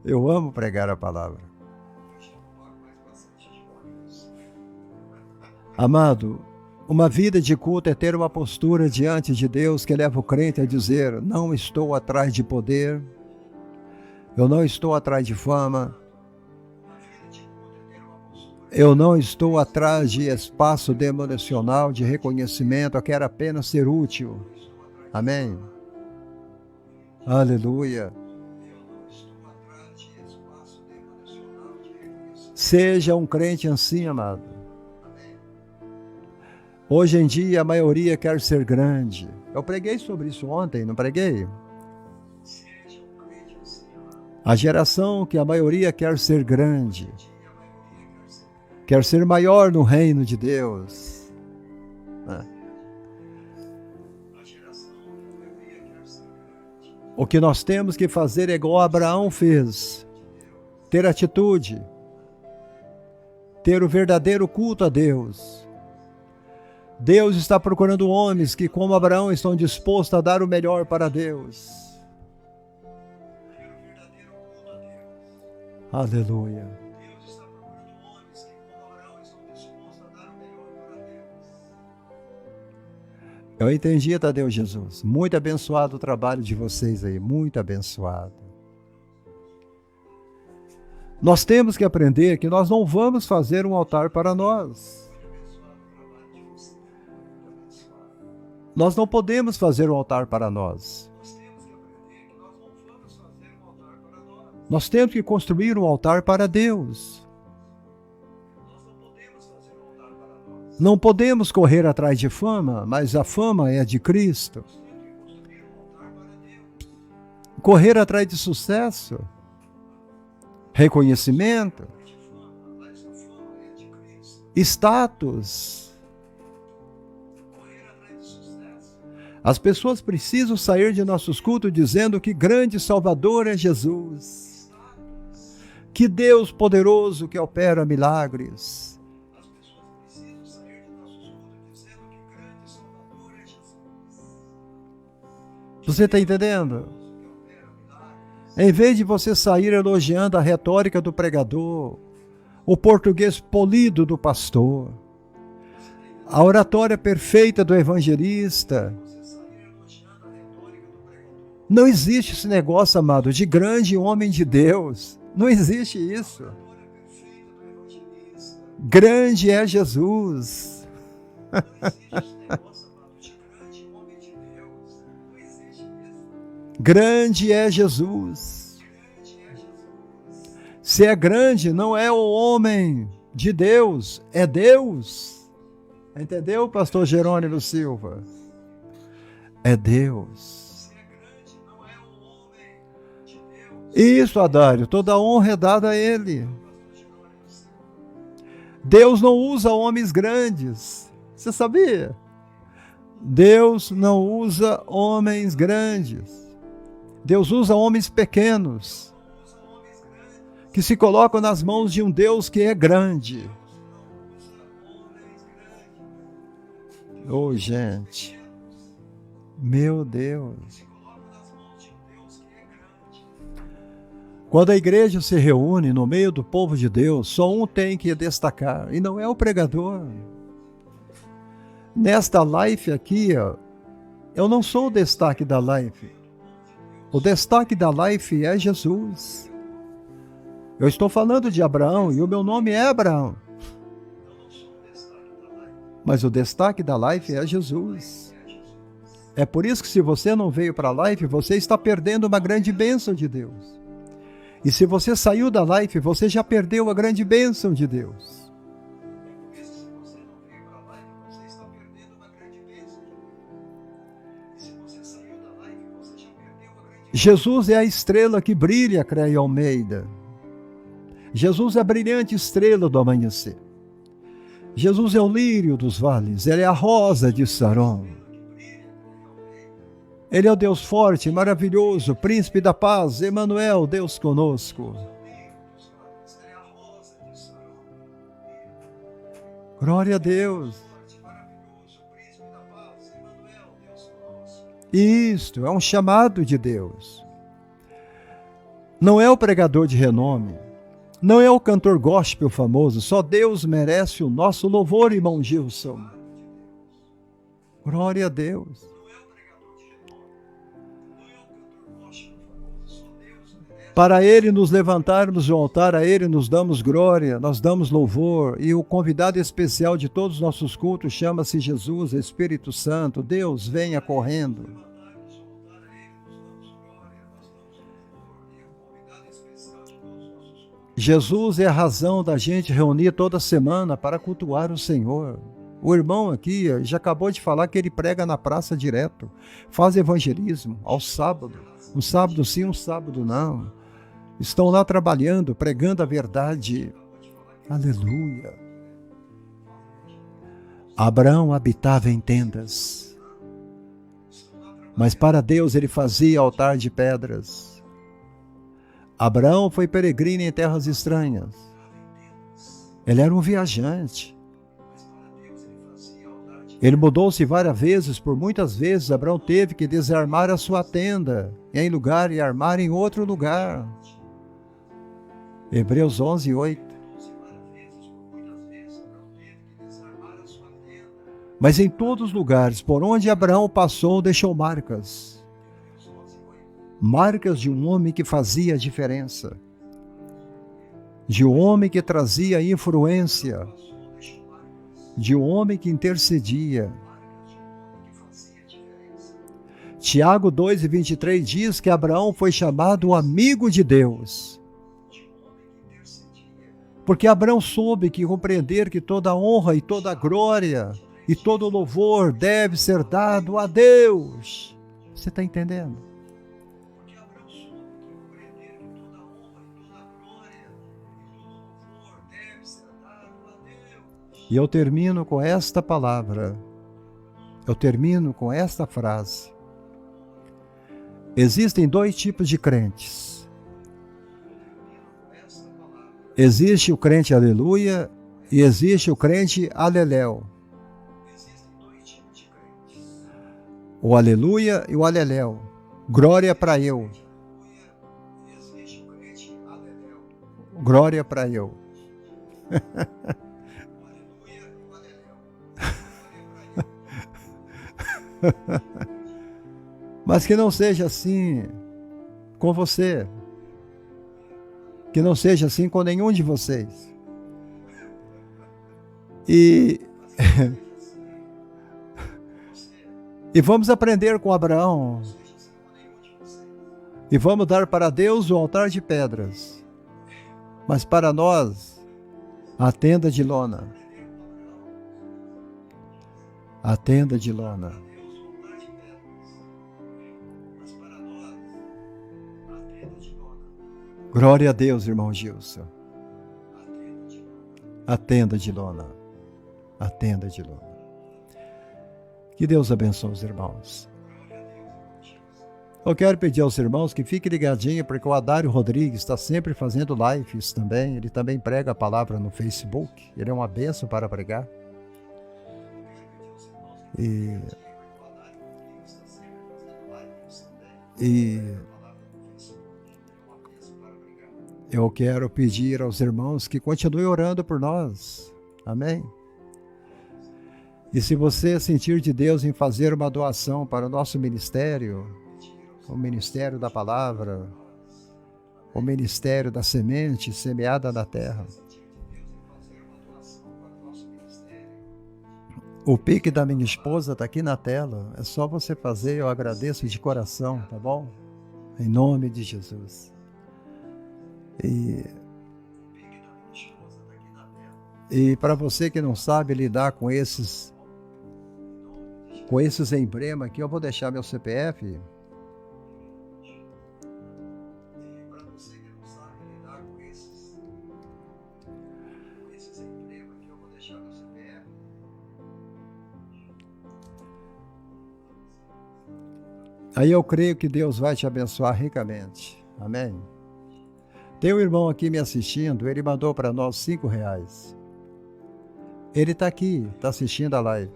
S1: Eu amo pregar a palavra. Amado, uma vida de culto é ter uma postura diante de Deus que leva o crente a dizer: não estou atrás de poder, eu não estou atrás de fama, eu não estou atrás de espaço demonacional, de reconhecimento, eu quero apenas ser útil. Amém? Aleluia. Seja um crente assim, amado. Hoje em dia a maioria quer ser grande. Eu preguei sobre isso ontem, não preguei? A geração que a maioria quer ser grande, quer ser maior no reino de Deus. O que nós temos que fazer é igual Abraão fez: ter atitude, ter o verdadeiro culto a Deus. Deus está procurando homens que, como Abraão, estão dispostos a dar o melhor para Deus. Aleluia. Eu entendi, Tadeu Jesus. Muito abençoado o trabalho de vocês aí, muito abençoado. Nós temos que aprender que nós não vamos fazer um altar para nós. Nós não podemos fazer um altar para nós. Nós temos que construir um altar para Deus. Não podemos correr atrás de fama, mas a fama é de Cristo. Correr atrás de sucesso, reconhecimento, status. As pessoas precisam sair de nossos cultos dizendo que grande Salvador é Jesus. Que Deus poderoso que opera milagres. Você está entendendo? Em vez de você sair elogiando a retórica do pregador, o português polido do pastor, a oratória perfeita do evangelista, não existe esse negócio, amado, de grande homem de Deus. Não existe isso. Grande é Jesus. Grande é Jesus. Se é grande, não é o homem de Deus, é Deus. Entendeu, pastor Jerônimo Silva? É Deus. Isso, Adário, toda a honra é dada a Ele. Deus não usa homens grandes. Você sabia? Deus não usa homens grandes. Deus usa homens pequenos, que se colocam nas mãos de um Deus que é grande. Oh, gente. Meu Deus. Quando a igreja se reúne no meio do povo de Deus, só um tem que destacar, e não é o pregador. Nesta live aqui, ó, eu não sou o destaque da live. O destaque da live é Jesus. Eu estou falando de Abraão e o meu nome é Abraão. Mas o destaque da live é Jesus. É por isso que se você não veio para a live, você está perdendo uma grande bênção de Deus. E se você saiu da live, você já perdeu a grande bênção de Deus. Jesus é a estrela que brilha, Creia Almeida. Jesus é a brilhante estrela do amanhecer. Jesus é o lírio dos vales, Ele é a rosa de Saron. Ele é o Deus forte, maravilhoso, príncipe da paz, Emanuel, Deus conosco. Glória a Deus. Isto é um chamado de Deus. Não é o pregador de renome, não é o cantor gospel famoso, só Deus merece o nosso louvor, irmão Gilson. Glória a Deus. Para Ele nos levantarmos do altar, a Ele nos damos glória, nós damos louvor, e o convidado especial de todos os nossos cultos chama-se Jesus, Espírito Santo. Deus, venha correndo. Jesus é a razão da gente reunir toda semana para cultuar o Senhor. O irmão aqui já acabou de falar que ele prega na praça direto, faz evangelismo ao sábado, um sábado sim, um sábado não. Estão lá trabalhando, pregando a verdade. Aleluia. Abraão habitava em tendas, mas para Deus ele fazia altar de pedras. Abraão foi peregrino em terras estranhas. Ele era um viajante. Ele mudou-se várias vezes, por muitas vezes Abraão teve que desarmar a sua tenda em lugar e armar em outro lugar. Hebreus 11, 8. Mas em todos os lugares por onde Abraão passou, deixou marcas. Marcas de um homem que fazia a diferença. De um homem que trazia influência. De um homem que intercedia. Tiago 2:23 diz que Abraão foi chamado o amigo de Deus. Porque Abraão soube que compreender que toda honra e toda glória e todo louvor deve ser dado a Deus. Você está entendendo? E eu termino com esta palavra. Eu termino com esta frase. Existem dois tipos de crentes. Existe o crente aleluia e existe o crente aleléu. O aleluia e o aleléu. Glória para eu. Glória para eu. Mas que não seja assim com você. Que não seja assim com nenhum de vocês. E vamos aprender com Abraão. E vamos dar para Deus o altar de pedras. Mas para nós, a tenda de lona. A tenda de lona. Glória a Deus, irmão Gilson. A tenda de lona. A tenda de lona. Que Deus abençoe os irmãos. Eu quero pedir aos irmãos que fiquem ligadinhos, porque o Adário Rodrigues está sempre fazendo lives também. Ele também prega a palavra no Facebook. Ele é uma bênção para pregar. E eu quero pedir aos irmãos que continuem orando por nós. Amém? E se você sentir de Deus em fazer uma doação para o nosso ministério, o Ministério da Palavra, o Ministério da Semente semeada na terra, o Pix da minha esposa está aqui na tela. É só você fazer, eu agradeço de coração, tá bom? Em nome de Jesus. E para você que não sabe lidar com esses emblemas aqui, eu vou deixar meu CPF. Aí eu creio que Deus vai te abençoar ricamente. Amém? Tem um irmão aqui me assistindo, ele mandou para nós R$5. Ele está aqui, está assistindo a live.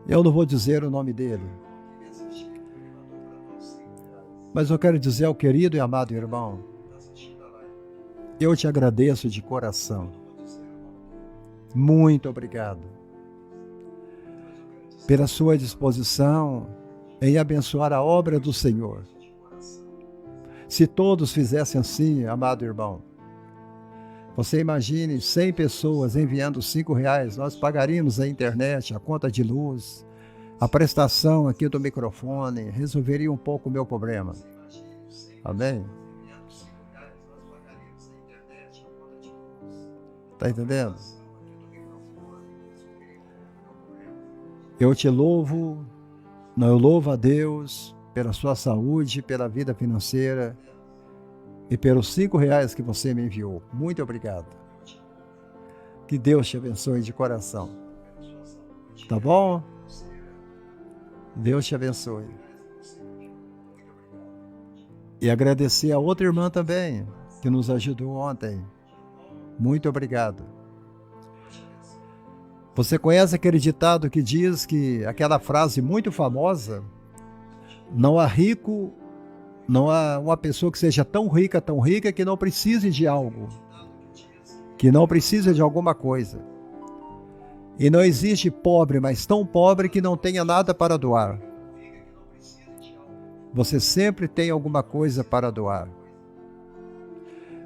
S1: Eu não vou dizer o nome dele, mas eu quero dizer ao querido e amado irmão, eu te agradeço de coração. Muito obrigado pela sua disposição em abençoar a obra do Senhor. Se todos fizessem assim, amado irmão, você imagine 100 pessoas enviando R$5, nós pagaríamos a internet, a conta de luz, a prestação aqui do microfone, resolveria um pouco o meu problema. Amém? Está entendendo? Eu te louvo, eu louvo a Deus pela sua saúde, pela vida financeira e pelos R$5 que você me enviou. Muito obrigado. Que Deus te abençoe de coração. Tá bom? Deus te abençoe. E agradecer a outra irmã também, que nos ajudou ontem. Muito obrigado. Você conhece aquele ditado que diz que, aquela frase muito famosa, não há rico, não há uma pessoa que seja tão rica que não precise de algo, que não precisa de alguma coisa. E não existe pobre, mas tão pobre que não tenha nada para doar. Você sempre tem alguma coisa para doar.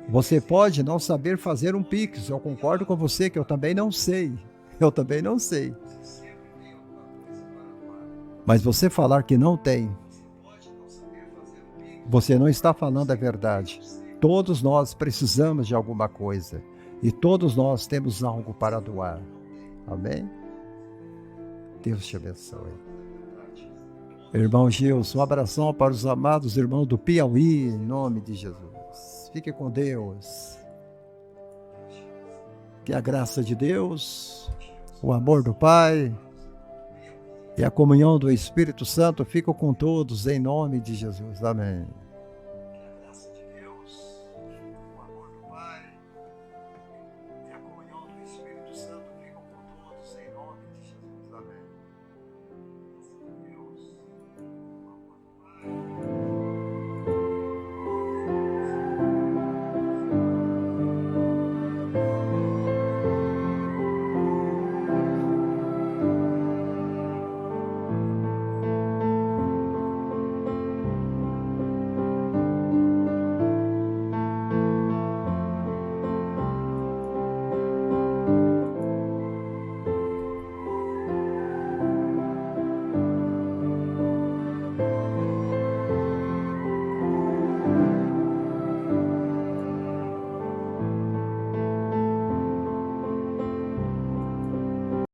S1: Você pode não saber fazer um Pix, eu concordo com você que eu também não sei. Eu também não sei. Mas você falar que não tem, você não está falando a verdade. Todos nós precisamos de alguma coisa. E todos nós temos algo para doar. Amém? Deus te abençoe. Irmão Gilson, um abração para os amados irmãos do Piauí, em nome de Jesus. Fique com Deus. Que a graça de Deus, o amor do Pai e a comunhão do Espírito Santo fiquem com todos, em nome de Jesus. Amém.